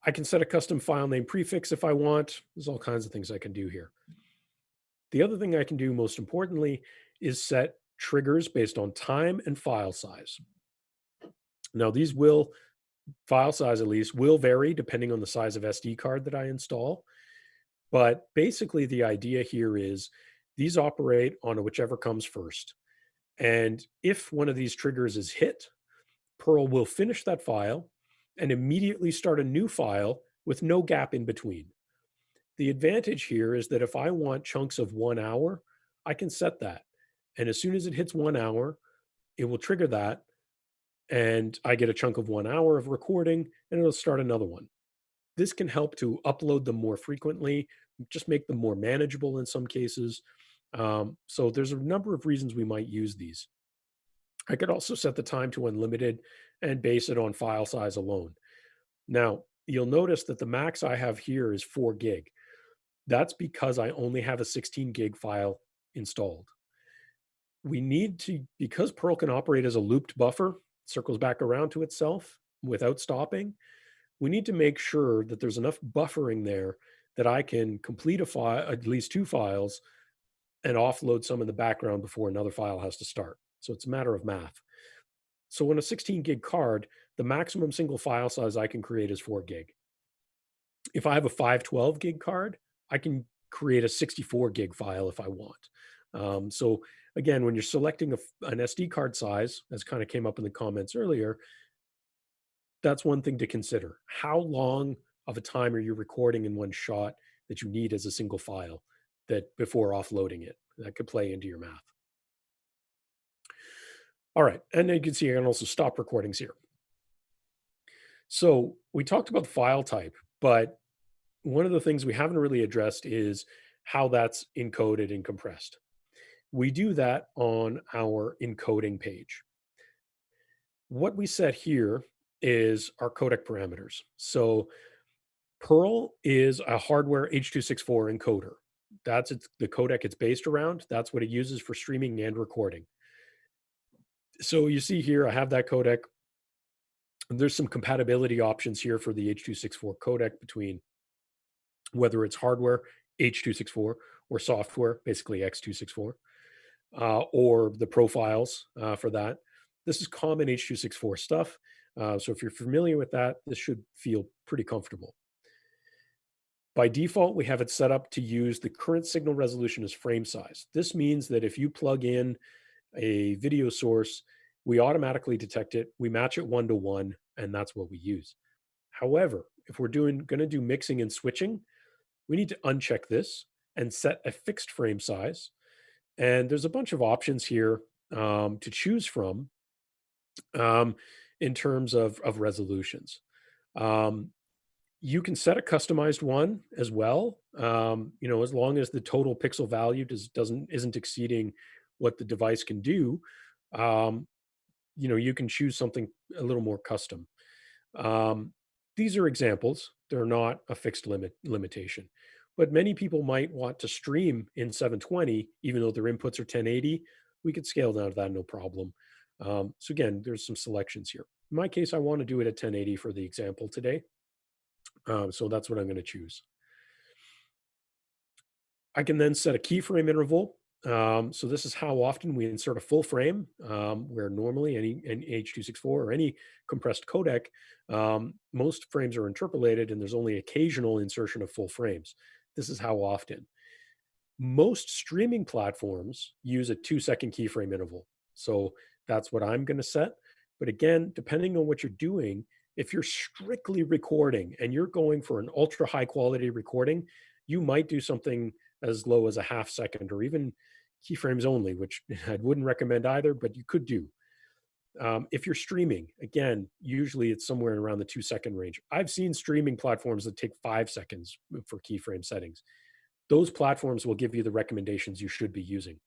I can set a custom file name prefix if I want. There's all kinds of things I can do here. The other thing I can do most importantly is set triggers based on time and file size. Now, these will, file size at least, will vary depending on the size of SD card that I install. But basically, the idea here is these operate on whichever comes first. And if one of these triggers is hit, Perl will finish that file and immediately start a new file with no gap in between. The advantage here is that if I want chunks of 1 hour, I can set that. And as soon as it hits 1 hour, it will trigger that. And I get a chunk of 1 hour of recording and it'll start another one. This can help to upload them more frequently, just make them more manageable in some cases. So there's a number of reasons we might use these. I could also set the time to unlimited and base it on file size alone. Now, you'll notice that the max I have here is 4 gig. That's because I only have a 16 gig file installed. We need to, because Perl can operate as a looped buffer, circles back around to itself without stopping, we need to make sure that there's enough buffering there that I can complete a file, at least 2 files, and offload some in the background before another file has to start. So it's a matter of math. So on a 16 gig card, the maximum single file size I can create is 4 gig. If I have a 512 gig card, I can create a 64 gig file if I want. So again, when you're selecting an SD card size, as kind of came up in the comments earlier, that's one thing to consider. How long of a time are you recording in one shot that you need as a single file that before offloading it? That could play into your math. All right. And then you can see I can also stop recordings here. So we talked about the file type, but one of the things we haven't really addressed is how that's encoded and compressed. We do that on our encoding page. What we set here is our codec parameters. So Perl is a hardware H.264 encoder. The codec it's based around. That's what it uses for streaming and recording. So you see here, I have that codec. There's some compatibility options here for the H.264 codec between whether it's hardware H.264 or software, basically X264, or the profiles for that. This is common H.264 stuff. So if you're familiar with that, this should feel pretty comfortable. By default, we have it set up to use the current signal resolution as frame size. This means that if you plug in a video source, we automatically detect it, we match it 1 to 1, and that's what we use. However, if we're going to do mixing and switching, we need to uncheck this and set a fixed frame size. And there's a bunch of options here to choose from um, in terms of resolutions. Um, you can set a customized one as well. As long as the total pixel value isn't exceeding what the device can do. Um, you can choose something a little more custom. Um, these are examples. They're not a fixed limitation. But many people might want to stream in 720, even though their inputs are 1080. We could scale down to that, no problem. So again, there's some selections here. In my case, I want to do it at 1080 for the example today. So that's what I'm going to choose. I can then set a keyframe interval. So this is how often we insert a full frame, where normally any H.264 or any compressed codec, most frames are interpolated and there's only occasional insertion of full frames. This is how often. Most streaming platforms use a 2-second keyframe interval. So that's what I'm going to set. But again, depending on what you're doing, if you're strictly recording and you're going for an ultra high quality recording, you might do something as low as a half second or even keyframes only, which I wouldn't recommend either, but you could do. If you're streaming, again, usually it's somewhere around the 2-second range. I've seen streaming platforms that take 5 seconds for keyframe settings. Those platforms will give you the recommendations you should be using.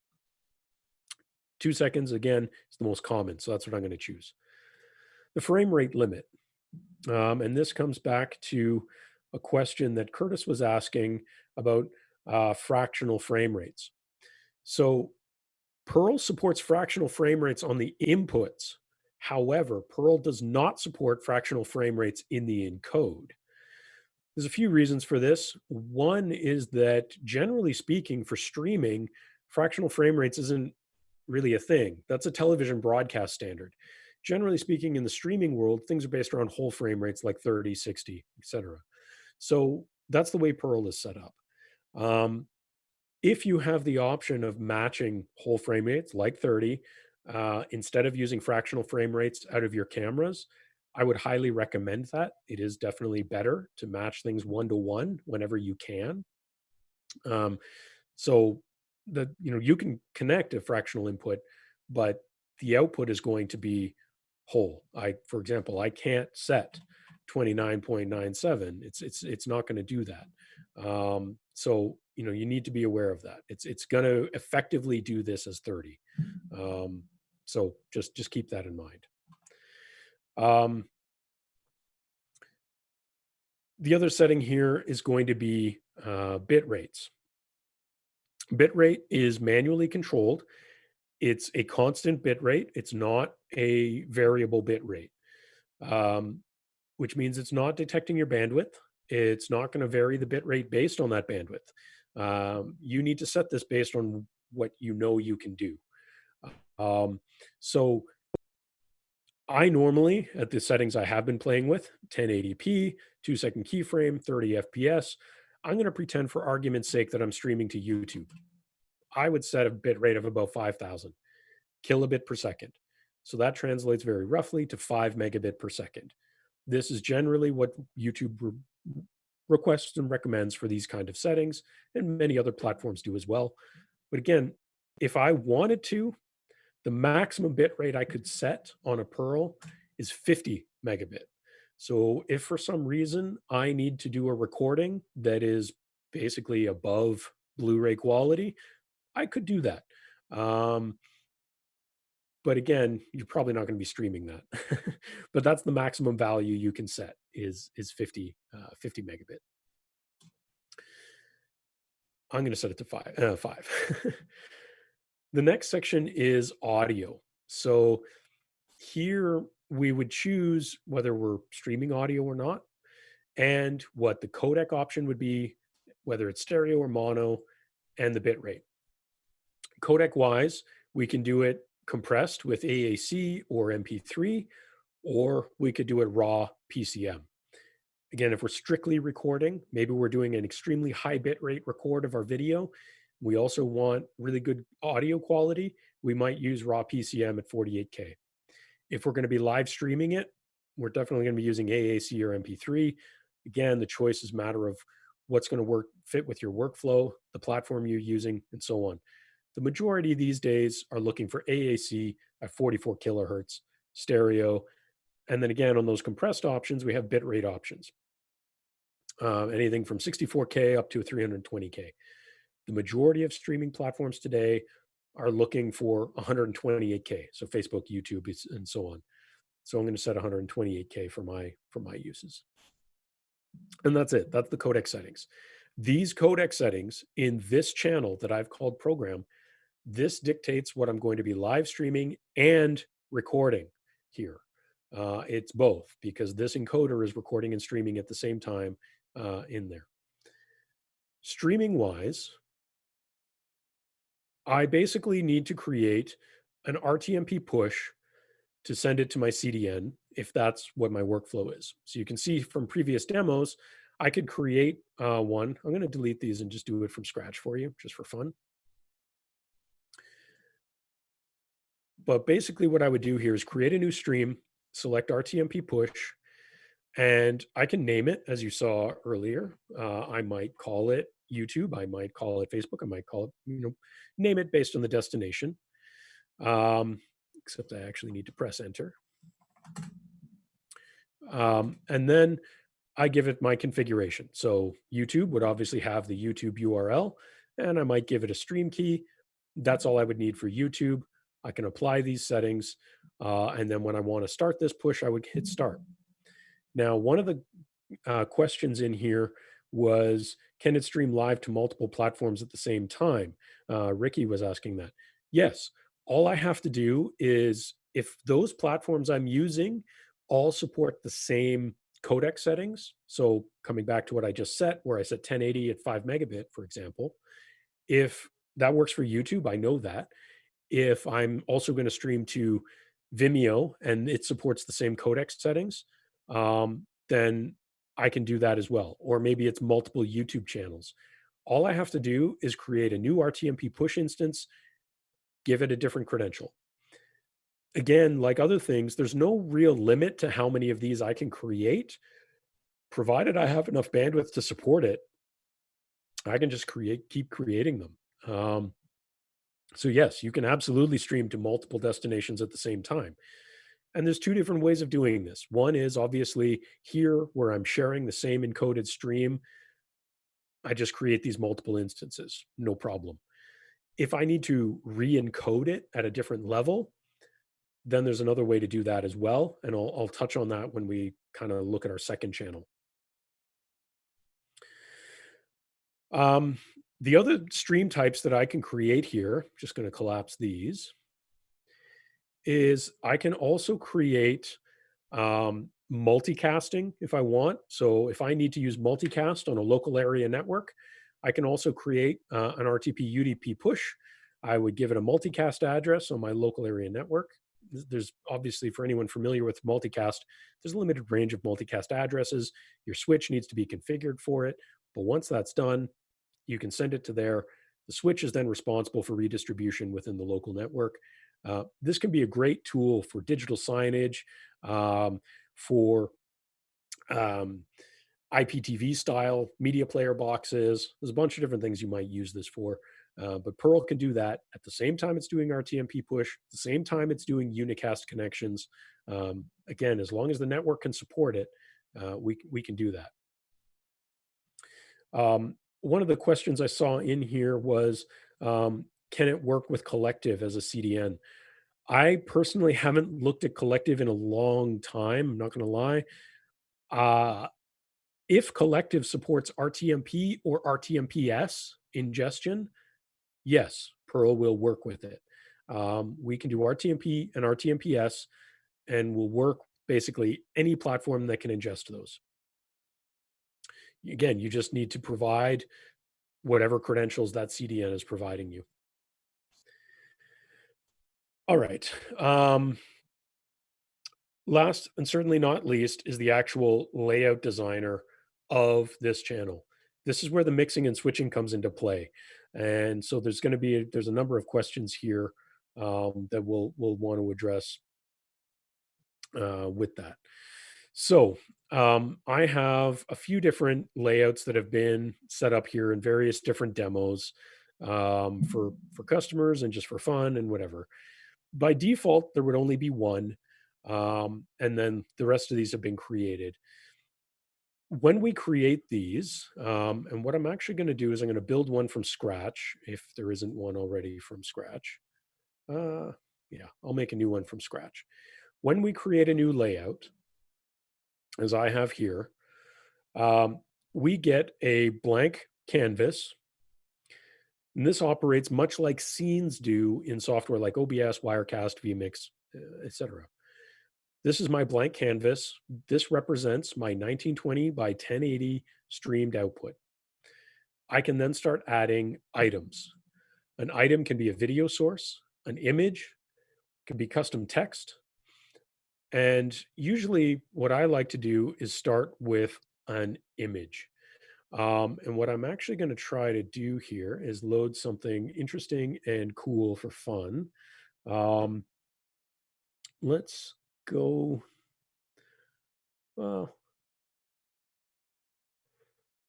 2 seconds, again, is the most common, so that's what I'm going to choose. The frame rate limit. And this comes back to a question that Curtis was asking about fractional frame rates. So Perl supports fractional frame rates on the inputs. However, Perl does not support fractional frame rates in the encode. There's a few reasons for this. One is that generally speaking, for streaming, fractional frame rates isn't really a thing. That's a television broadcast standard. Generally speaking, in the streaming world, things are based around whole frame rates like 30, 60, etc. So that's the way Pearl is set up. Um, if you have the option of matching whole frame rates like 30, instead of using fractional frame rates out of your cameras, I would highly recommend that. It is definitely better to match things one to one whenever you can. Um, so that you can connect a fractional input, but the output is going to be whole. For example, I can't set 29.97. It's not going to do that. So you need to be aware of that. It's going to effectively do this as 30. Um, so just keep that in mind. Um, the other setting here is going to be bit rates. Bit rate is manually controlled. It's a constant bit rate. It's not a variable bit rate, um, which means it's not detecting your bandwidth. It's not going to vary the bit rate based on that bandwidth. You need to set this based on what you know you can do. Um, so I normally, at the settings I have been playing with, 1080p, 2-second keyframe, 30 FPS, I'm going to pretend for argument's sake that I'm streaming to YouTube. I would set a bit rate of about 5,000 kilobit per second. So that translates very roughly to 5 megabit per second. This is generally what YouTube requests and recommends for these kind of settings, and many other platforms do as well. But again, if I wanted to, the maximum bit rate I could set on a Pearl is 50 megabit. So if for some reason I need to do a recording that is basically above Blu-ray quality, I could do that. Um, but again, you're probably not going to be streaming that. But that's the maximum value you can set is 50 megabit. I'm going to set it to five. The next section is audio. So here we would choose whether we're streaming audio or not, and what the codec option would be, whether it's stereo or mono, and the bit rate. Codec wise, we can do it compressed with AAC or MP3, or we could do it raw PCM. Again, if we're strictly recording, maybe we're doing an extremely high bit rate record of our video. We also want really good audio quality. We might use raw PCM at 48K. If we're going to be live streaming it, we're definitely going to be using AAC or MP3. Again, the choice is a matter of what's going to fit with your workflow, the platform you're using, and so on. The majority these days are looking for AAC at 44 kilohertz, stereo, and then again on those compressed options, we have bitrate options, anything from 64K up to 320K. The majority of streaming platforms today are looking for 128K, so Facebook, YouTube, and so on. So I'm going to set 128K for my uses. And that's it. That's the codec settings. These codec settings in this channel that I've called program, this dictates what I'm going to be live streaming and recording here. It's both because this encoder is recording and streaming at the same time in there. Streaming wise, I basically need to create an RTMP push to send it to my CDN if that's what my workflow is. So you can see from previous demos, I could create one. I'm going to delete these and just do it from scratch for you, just for fun. But basically what I would do here is create a new stream, select RTMP push, and I can name it as you saw earlier. I might call it YouTube. I might call it Facebook. I might call it, name it based on the destination. Except I actually need to press enter. And then I give it my configuration. So YouTube would obviously have the YouTube URL, and I might give it a stream key. That's all I would need for YouTube. I can apply these settings. And then when I want to start this push, I would hit start. Now, one of the questions in here was, can it stream live to multiple platforms at the same time? Ricky was asking that. Yes, all I have to do is if those platforms I'm using all support the same codec settings. So coming back to what I just set, where I set 1080 at 5 megabit, for example, if that works for YouTube, I know that. If I'm also going to stream to Vimeo and it supports the same codec settings, then I can do that as well. Or maybe it's multiple YouTube channels. All I have to do is create a new RTMP push instance, give it a different credential. Again, like other things, there's no real limit to how many of these I can create, provided I have enough bandwidth to support it. I can just keep creating them. So yes, you can absolutely stream to multiple destinations at the same time. And there's two different ways of doing this. One is obviously here where I'm sharing the same encoded stream. I just create these multiple instances, no problem. If I need to re-encode it at a different level, then there's another way to do that as well. And I'll touch on that when we kind of look at our second channel. Um, the other stream types that I can create here, just going to collapse these, is I can also create multicasting if I want. So if I need to use multicast on a local area network, I can also create an RTP UDP push. I would give it a multicast address on my local area network. There's obviously, for anyone familiar with multicast, there's a limited range of multicast addresses. Your switch needs to be configured for it. But once that's done, you can send it to there. The switch is then responsible for redistribution within the local network. This can be a great tool for digital signage, for um, IPTV style media player boxes. There's a bunch of different things you might use this for. But Pearl can do that at the same time it's doing RTMP push, at the same time it's doing unicast connections. Again, as long as the network can support it, we can do that. One of the questions I saw in here was, can it work with Collective as a CDN? I personally haven't looked at Collective in a long time. I'm not going to lie. Uh, if Collective supports RTMP or RTMPS ingestion, yes, Pearl will work with it. We can do RTMP and RTMPS, and will work basically any platform that can ingest those. Again, you just need to provide whatever credentials that CDN is providing you. All right. Last and certainly not least is the actual layout designer of this channel. This is where the mixing and switching comes into play. And so there's a number of questions here that we'll want to address with that. So I have a few different layouts that have been set up here in various different demos for customers and just for fun and whatever. By default, there would only be one, and then the rest of these have been created. When we create these, and what I'm actually going to do is I'm going to build one from scratch if there isn't one already from scratch. Uh, yeah, I'll make a new one from scratch. When we create a new layout, as I have here, um, we get a blank canvas. And this operates much like scenes do in software like OBS, Wirecast, vMix, etc. This is my blank canvas. This represents my 1920 by 1080 streamed output. I can then start adding items. An item can be a video source, an image, can be custom text. And usually, what I like to do is start with an image. And what I'm actually going to try to do here is load something interesting and cool for fun. Um, let's go. Well,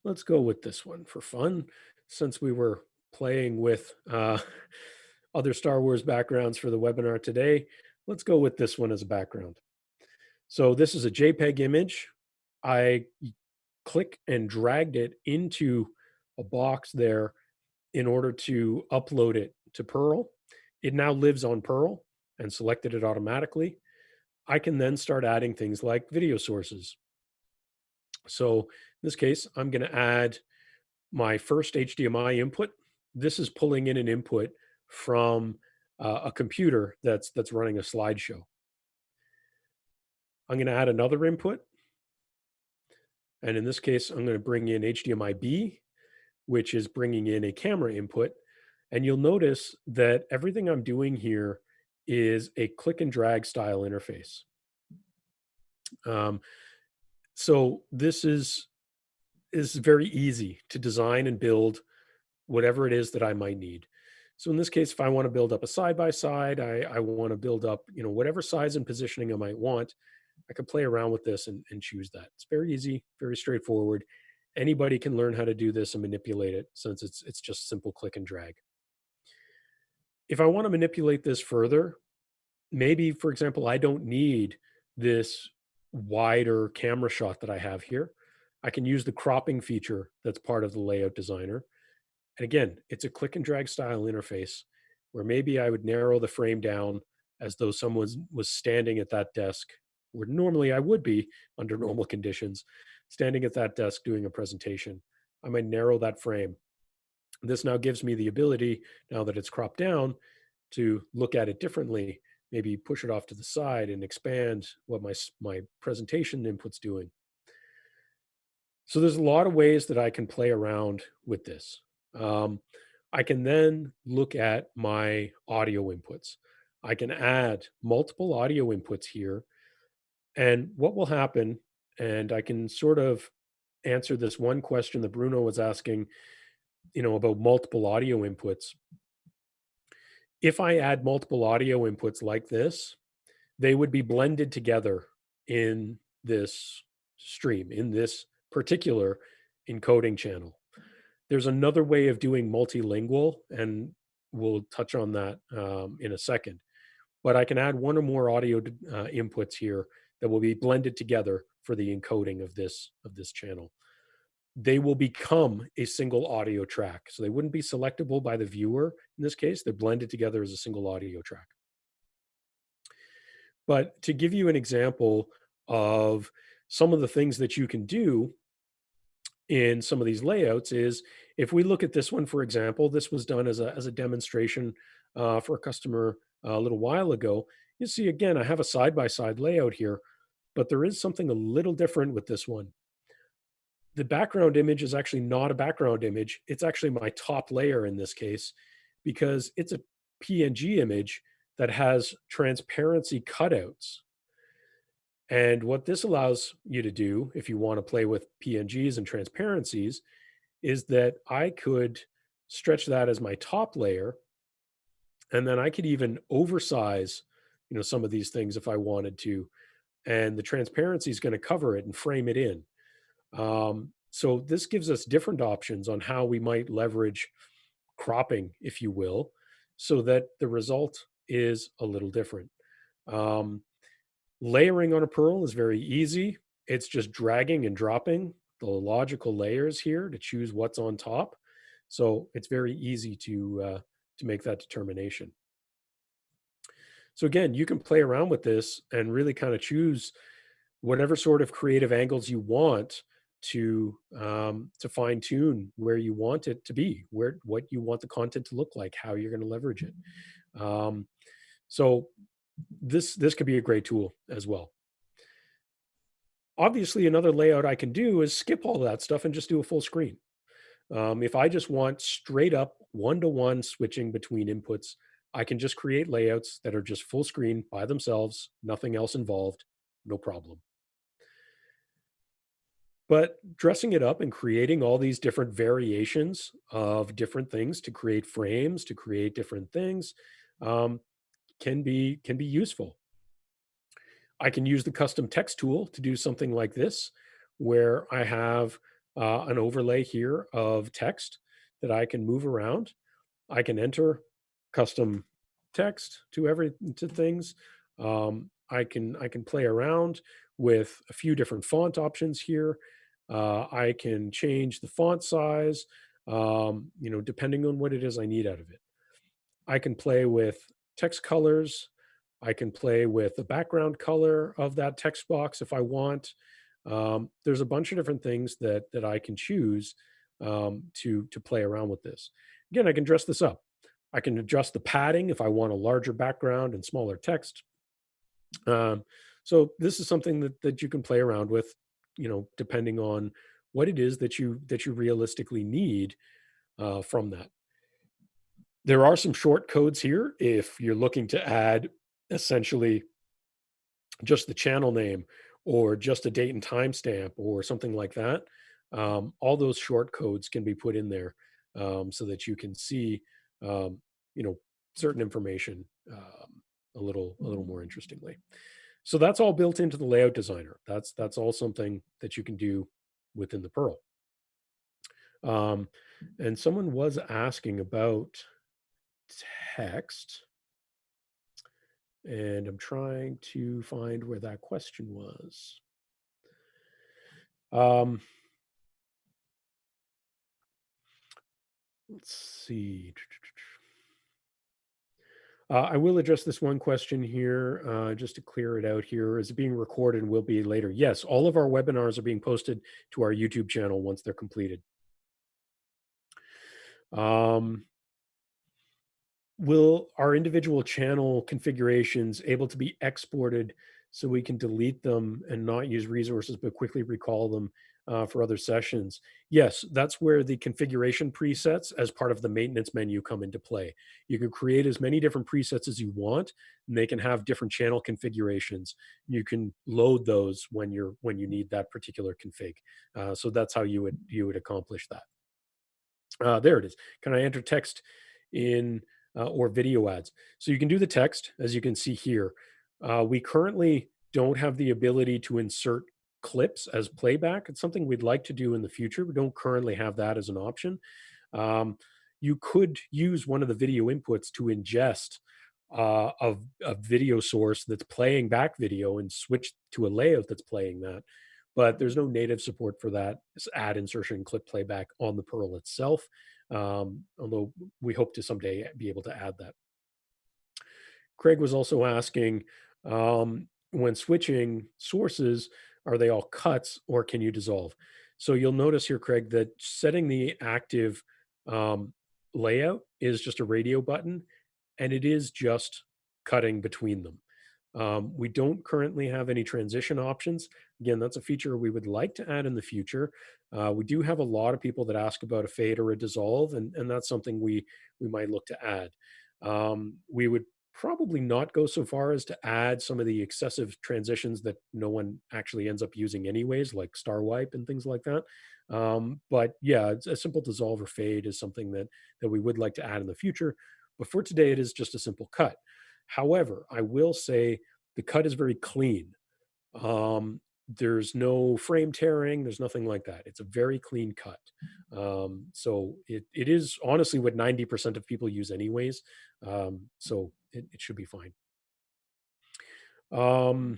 let's go with this one for fun, since we were playing with other Star Wars backgrounds for the webinar today. Let's go with this one as a background. So this is a JPEG image. I click and dragged it into a box there in order to upload it to Pearl. It now lives on Pearl and selected it automatically. I can then start adding things like video sources. So in this case, I'm going to add my first HDMI input. This is pulling in an input from a computer that's running a slideshow. I'm going to add another input. And in this case, I'm going to bring in HDMI B, which is bringing in a camera input. And you'll notice that everything I'm doing here is a click and drag style interface. Um, so this is very easy to design and build whatever it is that I might need. So in this case, if I want to build up a side by side, I want to build up, whatever size and positioning I might want, I could play around with this and choose that. It's very easy, very straightforward. Anybody can learn how to do this and manipulate it since it's just simple click and drag. If I want to manipulate this further, maybe, for example, I don't need this wider camera shot that I have here. I can use the cropping feature that's part of the layout designer. And again, it's a click and drag style interface where maybe I would narrow the frame down as though someone was standing at that desk where normally I would be under normal conditions, standing at that desk doing a presentation. I might narrow that frame. This now gives me the ability, now that it's cropped down, to look at it differently, maybe push it off to the side and expand what my presentation input's doing. So there's a lot of ways that I can play around with this. Um, I can then look at my audio inputs. I can add multiple audio inputs here. And what will happen, and I can sort of answer this one question that Bruno was asking, about multiple audio inputs. If I add multiple audio inputs like this, they would be blended together in this stream, in this particular encoding channel. There's another way of doing multilingual, and we'll touch on that in a second. But I can add one or more audio inputs here that will be blended together for the encoding of this channel. They will become a single audio track, so they wouldn't be selectable by the viewer. In this case, they're blended together as a single audio track. But to give you an example of some of the things that you can do in some of these layouts is, if we look at this one, for example, this was done as a demonstration for a customer a little while ago. You see, again, I have a side by side layout here, but there is something a little different with this one. The background image is actually not a background image. It's actually my top layer in this case, because it's a PNG image that has transparency cutouts. And what this allows you to do, if you want to play with PNGs and transparencies, is that I could stretch that as my top layer, and then I could even oversize, some of these things if I wanted to, and the transparency is going to cover it and frame it in. So this gives us different options on how we might leverage cropping, if you will, so that the result is a little different. Um, Layering on a Pearl is very easy. It's just dragging and dropping the logical layers here to choose what's on top. So it's very easy to make that determination. So again, you can play around with this and really kind of choose whatever sort of creative angles you want to fine tune where you want it to be, where what you want the content to look like, how you're going to leverage it. Um, so this could be a great tool as well. Obviously, another layout I can do is skip all that stuff and just do a full screen. If I just want straight up one-to-one switching between inputs, I can just create layouts that are just full screen by themselves, nothing else involved, no problem. But dressing it up and creating all these different variations of different things to create frames, to create different things, um, can be useful. I can use the custom text tool to do something like this, where I have an overlay here of text that I can move around. I can enter custom text to things. I can play around with a few different font options here. I can change the font size, depending on what it is I need out of it. I can play with text colors. I can play with the background color of that text box if I want. There's a bunch of different things that I can choose to play around with this. Again, I can dress this up. I can adjust the padding if I want a larger background and smaller text. So this is something that you can play around with. depending on what it is that you realistically need from that. There are some short codes here if you're looking to add essentially just the channel name or just a date and timestamp or something like that. All those short codes can be put in there so that you can see, um, you know, certain information a little more interestingly. So that's all built into the layout designer. That's all something that you can do within the Perl. Um, and someone was asking about text, and I'm trying to find where that question was. Um, let's see. I will address this one question here just to clear it out here. Is it being recorded and will be later? Yes, all of our webinars are being posted to our YouTube channel once they're completed. Um, will our individual channel configurations able to be exported so we can delete them and not use resources but quickly recall them for other sessions? Yes, that's where the configuration presets as part of the maintenance menu come into play. You can create as many different presets as you want, and they can have different channel configurations. You can load those when you need that particular config. So that's how you would accomplish that. There it is. Can I enter text in or video ads? So you can do the text, as you can see here. We currently don't have the ability to insert clips as playback. It's something we'd like to do in the future. We don't currently have that as an option. Um, you could use one of the video inputs to ingest a video source that's playing back video and switch to a layout that's playing that. But there's no native support for that ad insertion clip playback on the Perl itself. Although we hope to someday be able to add that. Craig was also asking, when switching sources, are they all cuts or can you dissolve? So you'll notice here, Craig, that setting the active um, layout is just a radio button, and it is just cutting between them. We don't currently have any transition options. Again, that's a feature we would like to add in the future. We do have a lot of people that ask about a fade or a dissolve, and that's something we might look to add. We would probably not go so far as to add some of the excessive transitions that no one actually ends up using anyways, like star wipe and things like that. But yeah, a simple dissolve or fade is something that we would like to add in the future. But for today, it is just a simple cut. However, I will say the cut is very clean. There's no frame tearing, there's nothing like that. It's a very clean cut. So it is honestly what 90% of people use anyways. So it should be fine. Um,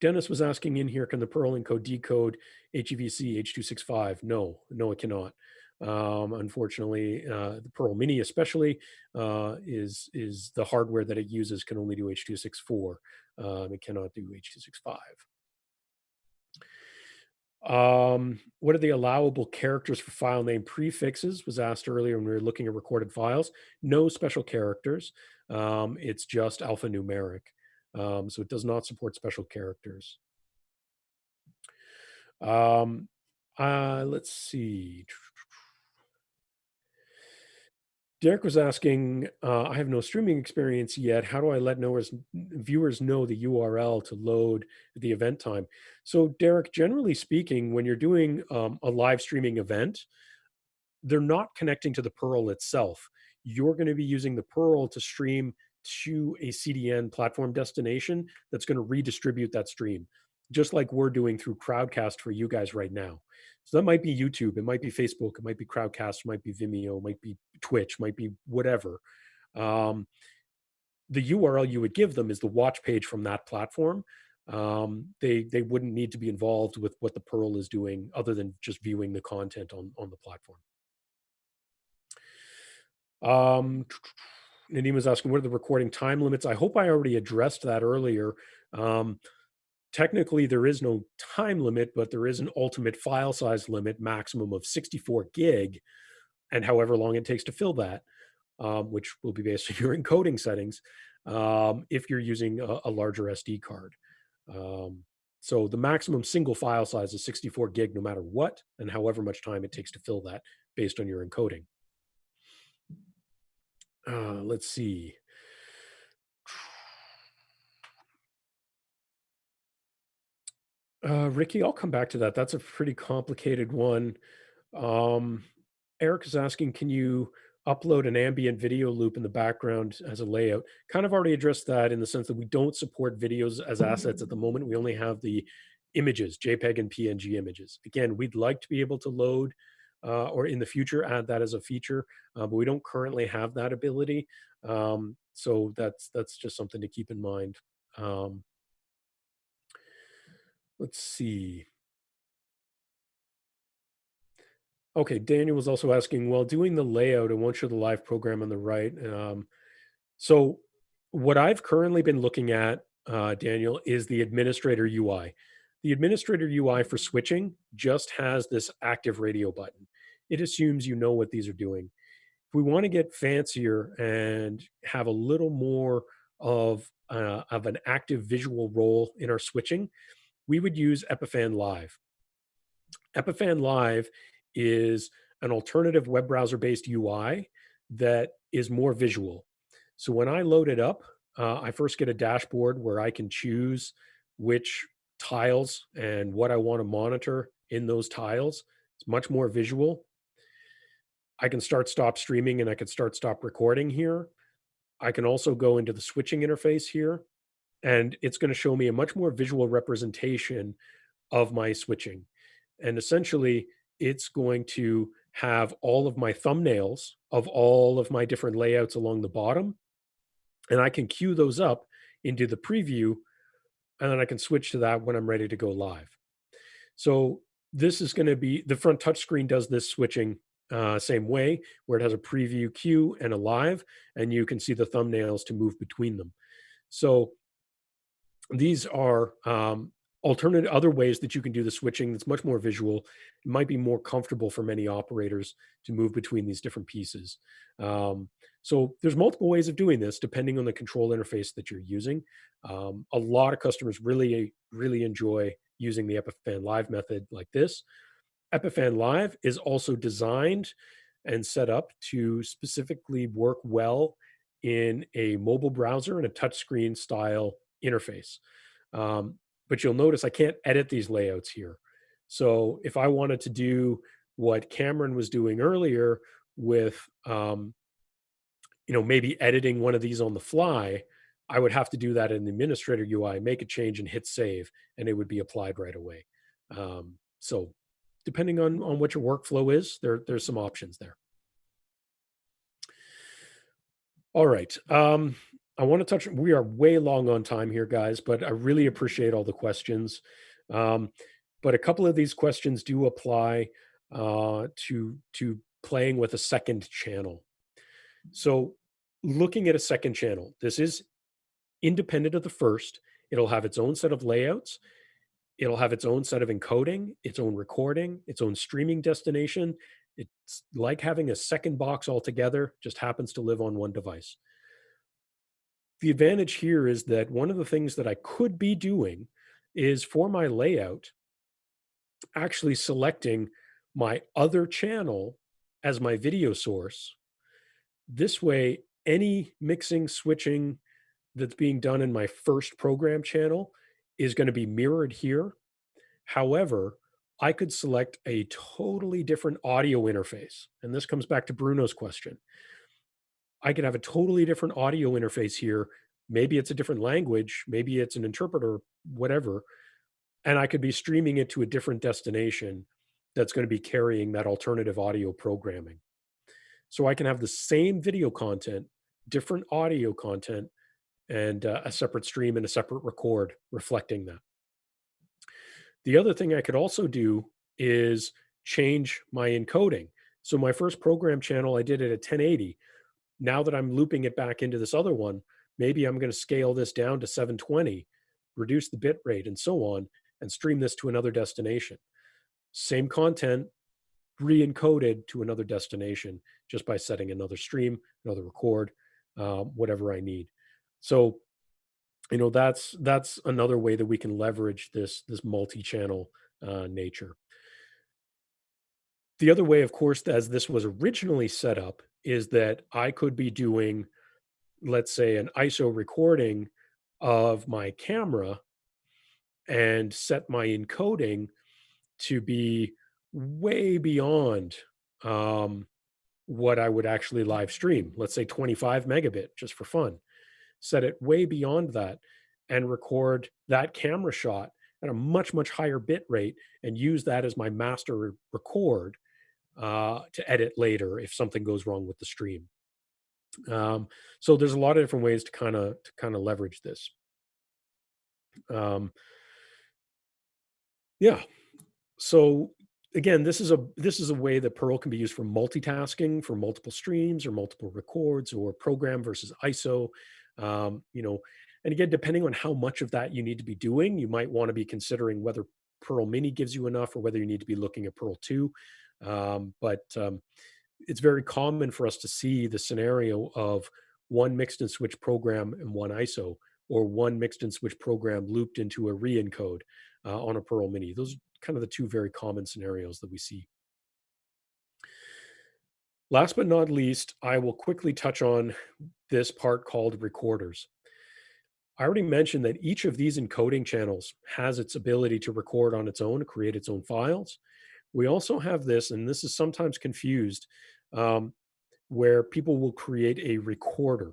Dennis was asking in here, can the Perl encode decode HEVC H.265? No, no, it cannot. Unfortunately, the Pearl Mini especially is the hardware that it uses can only do H.264. It cannot do H.265. What are the allowable characters for file name prefixes? Was asked earlier when we were looking at recorded files. No special characters. It's just alphanumeric. So it does not support special characters. Let's see. Derek was asking, I have no streaming experience yet. How do I let viewers know the URL to load the event time? So, Derek, generally speaking, when you're doing a live streaming event, they're not connecting to the Pearl itself. You're going to be using the Pearl to stream to a CDN platform destination that's going to redistribute that stream, just like we're doing through Crowdcast for you guys right now. So that might be YouTube, it might be Facebook, it might be Crowdcast, it might be Vimeo, it might be Twitch, might be whatever. Um, the URL you would give them is the watch page from that platform. They wouldn't need to be involved with what the Pearl is doing other than just viewing the content on the platform. Um, Nadeem was asking, what are the recording time limits? I hope I already addressed that earlier. Um, Technically, there is no time limit, but there is an ultimate file size limit, maximum of 64 gig, and however long it takes to fill that, which will be based on your encoding settings, if you're using a larger SD card. Um, So the maximum single file size is 64 gig no matter what, and however much time it takes to fill that based on your encoding. Let's see. Ricky, I'll come back to that. That's a pretty complicated one. Um, Eric is asking, can you upload an ambient video loop in the background as a layout? Kind of already addressed that in the sense that we don't support videos as assets at the moment. We only have the images, JPEG and PNG images. Again, we'd like to be able to load or in the future add that as a feature, but we don't currently have that ability. So that's just something to keep in mind. Um, let's see. Okay, Daniel was also asking, well, doing the layout, I won't show the live program on the right. So what I've currently been looking at, Daniel, is the administrator UI. The administrator UI for switching just has this active radio button. It assumes you know what these are doing. If we want to get fancier and have a little more of an active visual role in our switching, we would use Epiphan Live. Epiphan Live is an alternative web browser based UI that is more visual. So when I load it up, I first get a dashboard where I can choose which tiles and what I want to monitor in those tiles. It's much more visual. I can start stop streaming and I can start stop recording here. I can also go into the switching interface here, and it's going to show me a much more visual representation of my switching. And essentially, it's going to have all of my thumbnails of all of my different layouts along the bottom. And I can queue those up into the preview, and then I can switch to that when I'm ready to go live. So this is going to be the front touchscreen does this switching same way, where it has a preview queue and a live, and you can see the thumbnails to move between them. So these are alternate other ways that you can do the switching that's much more visual. It might be more comfortable for many operators to move between these different pieces. So there's multiple ways of doing this depending on the control interface that you're using. A lot of customers really enjoy using the Epiphan Live method like this. Epiphan Live is also designed and set up to specifically work well in a mobile browser and a touchscreen style interface. Um, but you'll notice I can't edit these layouts here. So if I wanted to do what Cameron was doing earlier with, maybe editing one of these on the fly, I would have to do that in the administrator UI, make a change and hit save, and it would be applied right away. So depending on what your workflow is, there's some options there. All right. I want to touch. We are way long on time here, guys, but I really appreciate all the questions. Um, but a couple of these questions do apply to playing with a second channel. So, looking at a second channel, this is independent of the first. It'll have its own set of layouts. It'll have its own set of encoding, its own recording, its own streaming destination. It's like having a second box altogether, just happens to live on one device. The advantage here is that one of the things that I could be doing is for my layout, actually selecting my other channel as my video source. This way, any mixing, switching that's being done in my first program channel is going to be mirrored here. However, I could select a totally different audio interface. And this comes back to Bruno's question. I could have a totally different audio interface here. Maybe it's a different language, maybe it's an interpreter, whatever. And I could be streaming it to a different destination that's going to be carrying that alternative audio programming. So I can have the same video content, different audio content, and a separate stream and a separate record reflecting that. The other thing I could also do is change my encoding. So my first program channel, I did it at 1080. Now that I'm looping it back into this other one, maybe I'm going to scale this down to 720, reduce the bit rate and so on, and stream this to another destination. Same content, re-encoded to another destination just by setting another stream, another record, whatever I need. So That's another way that we can leverage this multi-channel nature. The other way, of course, as this was originally set up, is that I could be doing, let's say, an ISO recording of my camera and set my encoding to be way beyond um, what I would actually live stream. Let's say 25 megabit, just for fun. Set it way beyond that and record that camera shot at a much, much higher bit rate and use that as my master record to edit later if something goes wrong with the stream. Um, so there's a lot of different ways to kind of leverage this. Um, yeah. So again, this is a way that Perl can be used for multitasking for multiple streams or multiple records or program versus ISO. Um, you know, and again, depending on how much of that you need to be doing, you might want to be considering whether Perl Mini gives you enough or whether you need to be looking at Perl 2. But it's very common for us to see the scenario of one mixed and switch program and one ISO, or one mixed and switch program looped into a re-encode on a Perl Mini. Those are kind of the two very common scenarios that we see. Last but not least, I will quickly touch on this part called recorders. I already mentioned that each of these encoding channels has its ability to record on its own, to create its own files. We also have this, and this is sometimes confused, um, where people will create a recorder.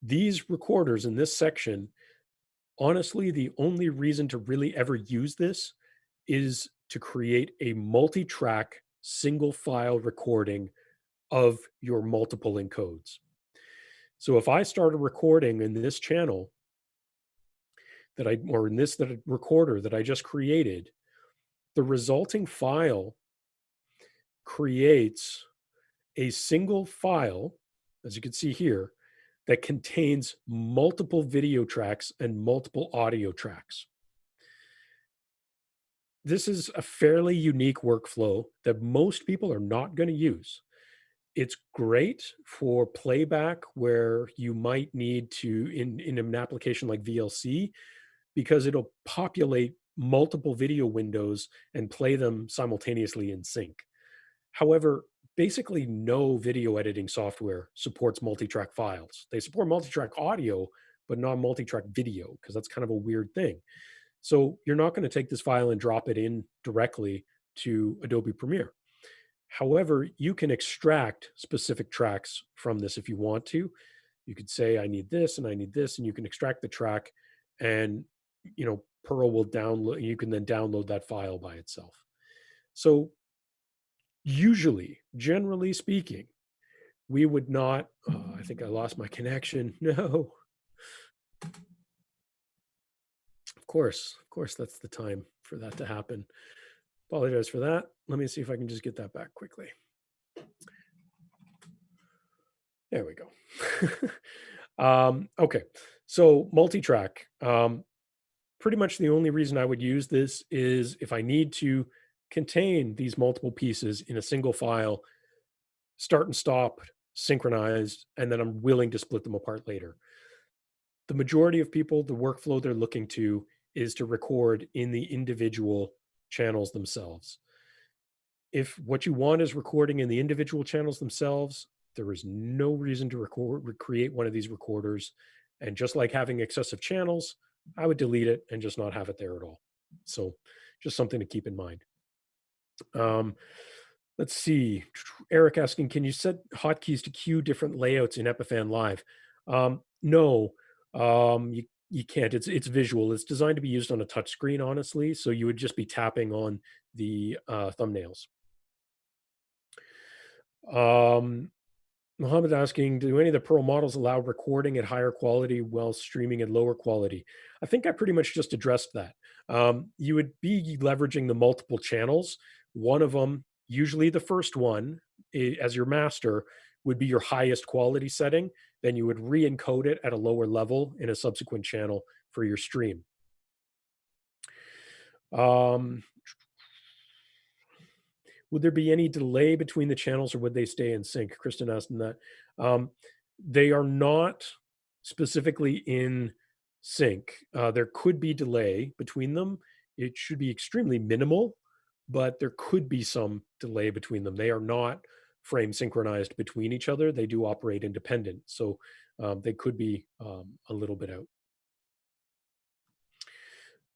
These recorders in this section, honestly, the only reason to really ever use this is to create a multi-track single file recording of your multiple encodes. So if I start a recording in this channel or in this recorder that I just created, the resulting file creates a single file, as you can see here, that contains multiple video tracks and multiple audio tracks. This is a fairly unique workflow that most people are not going to use. It's great for playback where you might need to in an application like VLC, because it'll populate multiple video windows and play them simultaneously in sync. However, basically no video editing software supports multi-track files. They support multi-track audio, but not multi-track video, because that's kind of a weird thing. So you're not going to take this file and drop it in directly to Adobe Premiere. However, you can extract specific tracks from this if you want to. You could say, I need this and I need this, and you can extract the track, and Pearl will download, you can then download that file by itself. So usually, generally speaking, we would not, I think I lost my connection. No, of course, that's the time for that to happen. Apologize for that. Let me see if I can just get that back quickly. There we go. Okay, so multi-track. Pretty much the only reason I would use this is if I need to contain these multiple pieces in a single file, start and stop, synchronized, and then I'm willing to split them apart later. The majority of people, the workflow they're looking to is to record in the individual channels themselves. If what you want is recording in the individual channels themselves, there is no reason to create one of these recorders. And just like having excessive channels, I would delete it and just not have it there at all. So just something to keep in mind. Um, let's see. Eric asking, can you set hotkeys to queue different layouts in Epiphan Live? No, you can't. It's visual. It's designed to be used on a touch screen, honestly. So you would just be tapping on the thumbnails. Mohammed asking, do any of the Pearl models allow recording at higher quality while streaming at lower quality? I think I pretty much just addressed that. You would be leveraging the multiple channels. One of them, usually the first one, as your master, would be your highest quality setting. Then you would re-encode it at a lower level in a subsequent channel for your stream. Would there be any delay between the channels, or would they stay in sync? Kristen asked that. They are not specifically in sync. There could be delay between them. It should be extremely minimal, but there could be some delay between them. They are not frame synchronized between each other. They do operate independent, so they could be a little bit out.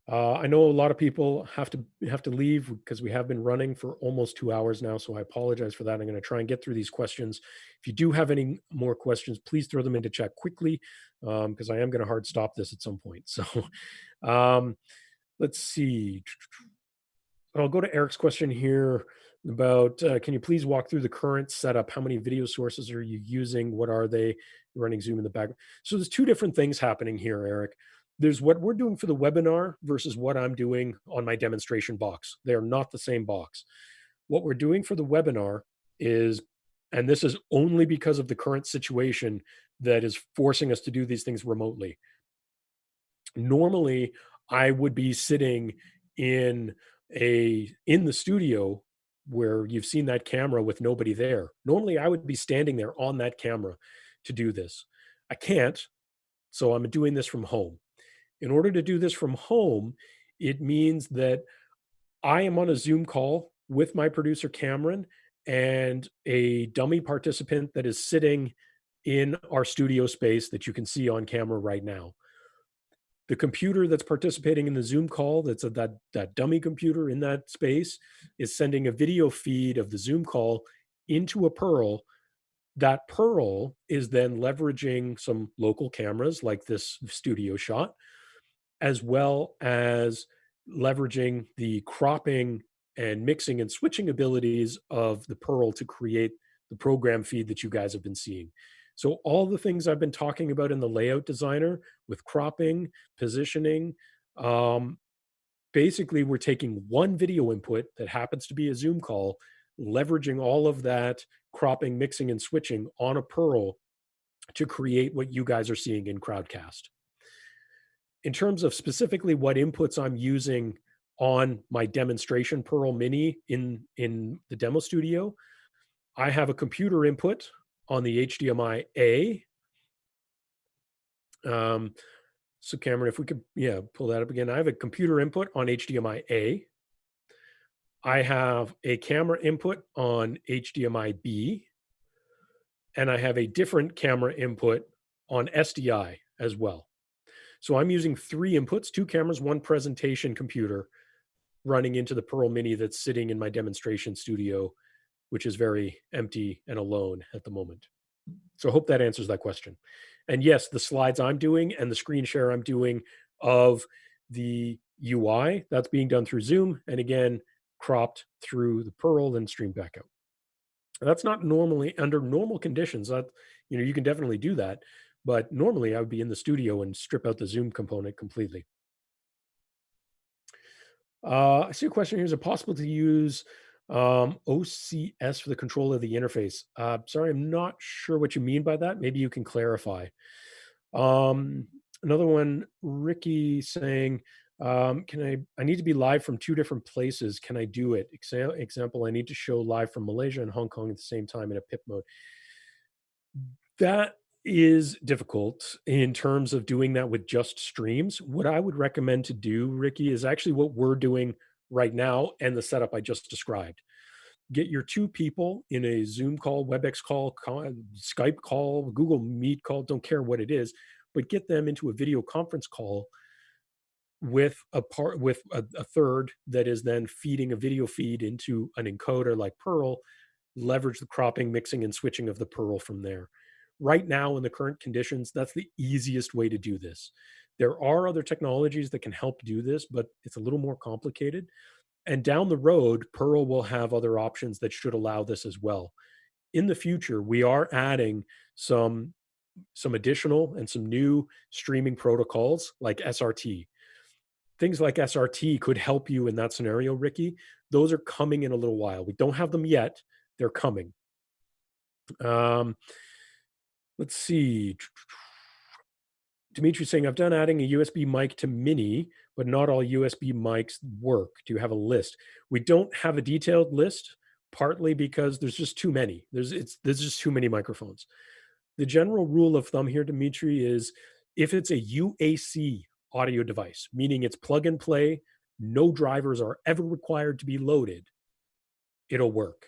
I know a lot of people have to leave because we have been running for almost 2 hours now, so I apologize for that. I'm going to try and get through these questions. If you do have any more questions, please throw them into chat quickly because I am going to hard stop this at some point. So um, let's see. I'll go to Eric's question here about can you please walk through the current setup? How many video sources are you using? What are they? Running Zoom in the back. So there's two different things happening here, Eric. There's what we're doing for the webinar versus what I'm doing on my demonstration box. They are not the same box. What we're doing for the webinar is, and this is only because of the current situation that is forcing us to do these things remotely. Normally, I would be sitting in in the studio where you've seen that camera with nobody there. Normally, I would be standing there on that camera to do this. I can't, so I'm doing this from home. In order to do this from home, it means that I am on a Zoom call with my producer, Cameron, and a dummy participant that is sitting in our studio space that you can see on camera right now. The computer that's participating in the Zoom call, that dummy computer in that space, is sending a video feed of the Zoom call into a Pearl. That Pearl is then leveraging some local cameras like this studio shot, as well as leveraging the cropping and mixing and switching abilities of the Pearl to create the program feed that you guys have been seeing. So all the things I've been talking about in the layout designer with cropping, positioning, um, basically we're taking one video input that happens to be a Zoom call, leveraging all of that cropping, mixing, and switching on a Pearl to create what you guys are seeing in Crowdcast. In terms of specifically what inputs I'm using on my demonstration Pearl Mini in the demo studio, I have a computer input on the HDMI A. So Cameron, if we could, yeah, pull that up again. I have a computer input on HDMI A. I have a camera input on HDMI B, and I have a different camera input on SDI as well. So I'm using three inputs, two cameras, one presentation computer running into the Pearl Mini that's sitting in my demonstration studio, which is very empty and alone at the moment. So I hope that answers that question. And yes, the slides I'm doing and the screen share I'm doing of the UI, that's being done through Zoom. And again, cropped through the Pearl and streamed back out. That's not normally under normal conditions. That you can definitely do that, but normally I would be in the studio and strip out the Zoom component completely. I see a question here. Is it possible to use OCS for the control of the interface? Sorry, I'm not sure what you mean by that. Maybe you can clarify. Another one, Ricky saying, I need to be live from two different places. Can I do it? Example, I need to show live from Malaysia and Hong Kong at the same time in a PIP mode. That is difficult in terms of doing that with just streams. What I would recommend to do, Ricky, is actually what we're doing right now and the setup I just described. Get your two people in a Zoom call, WebEx call, Skype call, Google Meet call, don't care what it is, but get them into a video conference call with a third that is then feeding a video feed into an encoder like Pearl, leverage the cropping, mixing, and switching of the Pearl from there. Right now, in the current conditions, that's the easiest way to do this. There are other technologies that can help do this, but it's a little more complicated. And down the road, Pearl will have other options that should allow this as well. In the future, we are adding some additional and some new streaming protocols like SRT. Things like SRT could help you in that scenario, Ricky. Those are coming in a little while. We don't have them yet. They're coming. Let's see. Dimitri saying, I've done adding a USB mic to Mini, but not all USB mics work. Do you have a list? We don't have a detailed list, partly because there's just too many. There's just too many microphones. The general rule of thumb here, Dimitri, is if it's a UAC audio device, meaning it's plug and play, no drivers are ever required to be loaded, it'll work.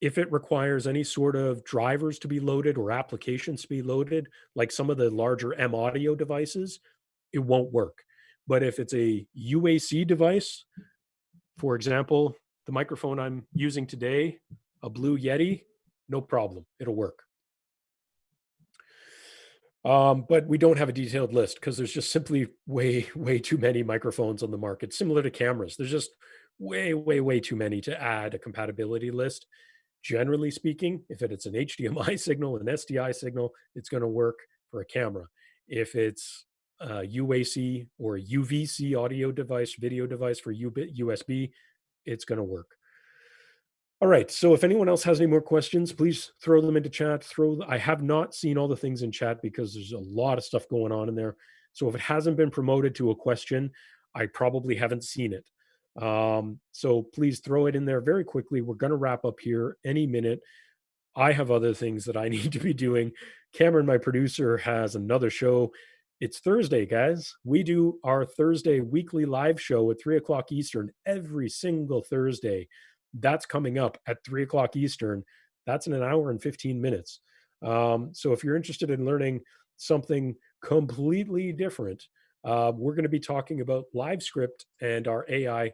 If it requires any sort of drivers to be loaded or applications to be loaded, like some of the larger M audio devices, it won't work. But if it's a UAC device, for example, the microphone I'm using today, a Blue Yeti, no problem. It'll work. But we don't have a detailed list because there's just simply way, way too many microphones on the market, similar to cameras. There's just way, way, way too many to add a compatibility list. Generally speaking, if it's an HDMI signal, an SDI signal, it's going to work for a camera. If it's a UAC or a UVC audio device, video device for USB, it's going to work. All right. So if anyone else has any more questions, please throw them into chat. I have not seen all the things in chat because there's a lot of stuff going on in there. So if it hasn't been promoted to a question, I probably haven't seen it. So please throw it in there very quickly. We're going to wrap up here any minute. I have other things that I need to be doing. Cameron, my producer, has another show. It's Thursday, guys. We do our Thursday weekly live show at 3 o'clock Eastern every single Thursday. That's coming up at 3 o'clock Eastern. That's in an hour and 15 minutes. So if you're interested in learning something completely different, we're going to be talking about LiveScript and our AI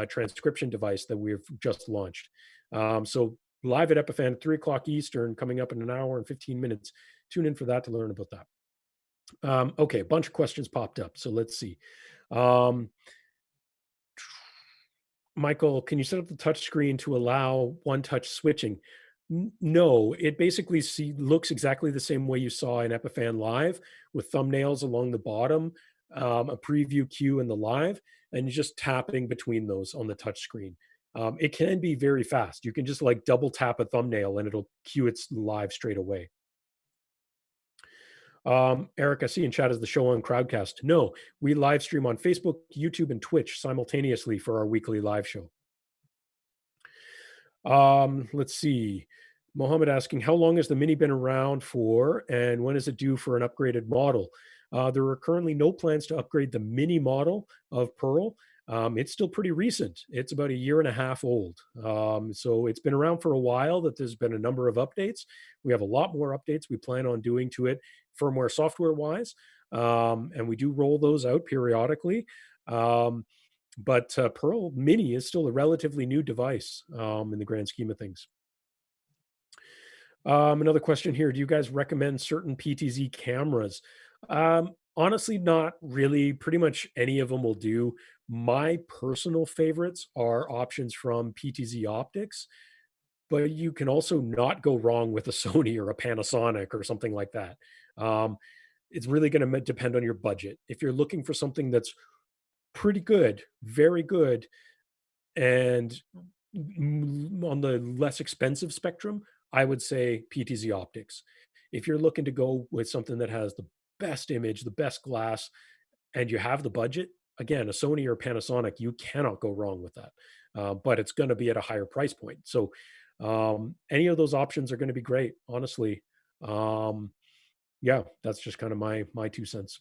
transcription device that we've just launched. So live at Epiphan at 3 o'clock Eastern, coming up in an hour and 15 minutes. Tune in for that to learn about that. Okay, a bunch of questions popped up. So let's see. Michael, can you set up the touch screen to allow one touch switching? No, it basically looks exactly the same way you saw in Epiphan Live with thumbnails along the bottom, a preview queue in the live, and you're just tapping between those on the touch screen. It can be very fast. You can just like double tap a thumbnail and it'll queue its live straight away. Eric, I see in chat is the show on Crowdcast. No, we live stream on Facebook, YouTube, and Twitch simultaneously for our weekly live show. Let's see. Mohammed asking, how long has the Mini been around for, and when is it due for an upgraded model? There are currently no plans to upgrade the Mini model of Pearl. It's still pretty recent. It's about a year and a half old. So it's been around for a while that there's been a number of updates. We have a lot more updates we plan on doing to it firmware software wise. And we do roll those out periodically. But Pearl Mini is still a relatively new device in the grand scheme of things. Another question here. Do you guys recommend certain PTZ cameras? Honestly, not really. Pretty much any of them will do. My personal favorites are options from PTZ Optics, but you can also not go wrong with a Sony or a Panasonic or something like that. It's really going to depend on your budget. If you're looking for something that's pretty good, very good, and on the less expensive spectrum, I would say PTZ Optics. If you're looking to go with something that has the best image, the best glass, and you have the budget, again, a Sony or Panasonic, you cannot go wrong with that. But it's going to be at a higher price point. So any of those options are going to be great, honestly. Yeah, that's just kind of my 2 cents.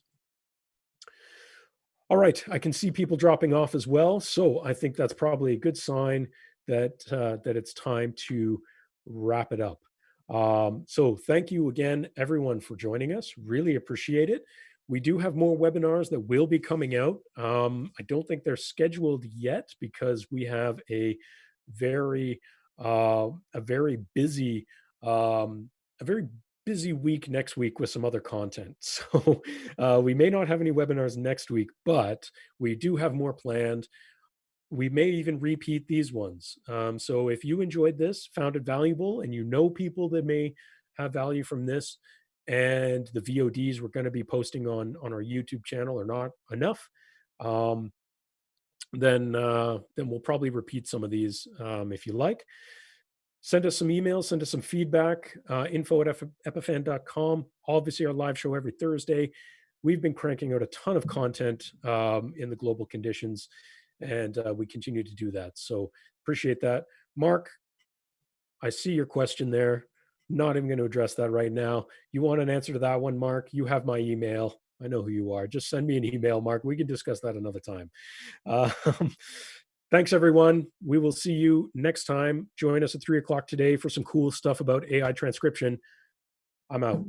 All right, I can see people dropping off as well, so I think that's probably a good sign that that it's time to wrap it up. So thank you again, everyone, for joining us. Really appreciate it. We do have more webinars that will be coming out. I don't think they're scheduled yet because we have very a very busy a very busy week next week with some other content. So we may not have any webinars next week, but we do have more planned. We may even repeat these ones. So if you enjoyed this, found it valuable, and you know people that may have value from this, and the VODs we're going to be posting on our YouTube channel are not enough, then we'll probably repeat some of these if you like. Send us some emails, send us some feedback, info@epiphan.com. Obviously, our live show every Thursday. We've been cranking out a ton of content in the global conditions, and we continue to do that. So appreciate that. Mark, I see your question there. Not even going to address that right now. You want an answer to that one, Mark? You have my email. I know who you are. Just send me an email, Mark. We can discuss that another time. Um, thanks, everyone. We will see you next time. Join us at 3 o'clock today for some cool stuff about AI transcription. I'm out.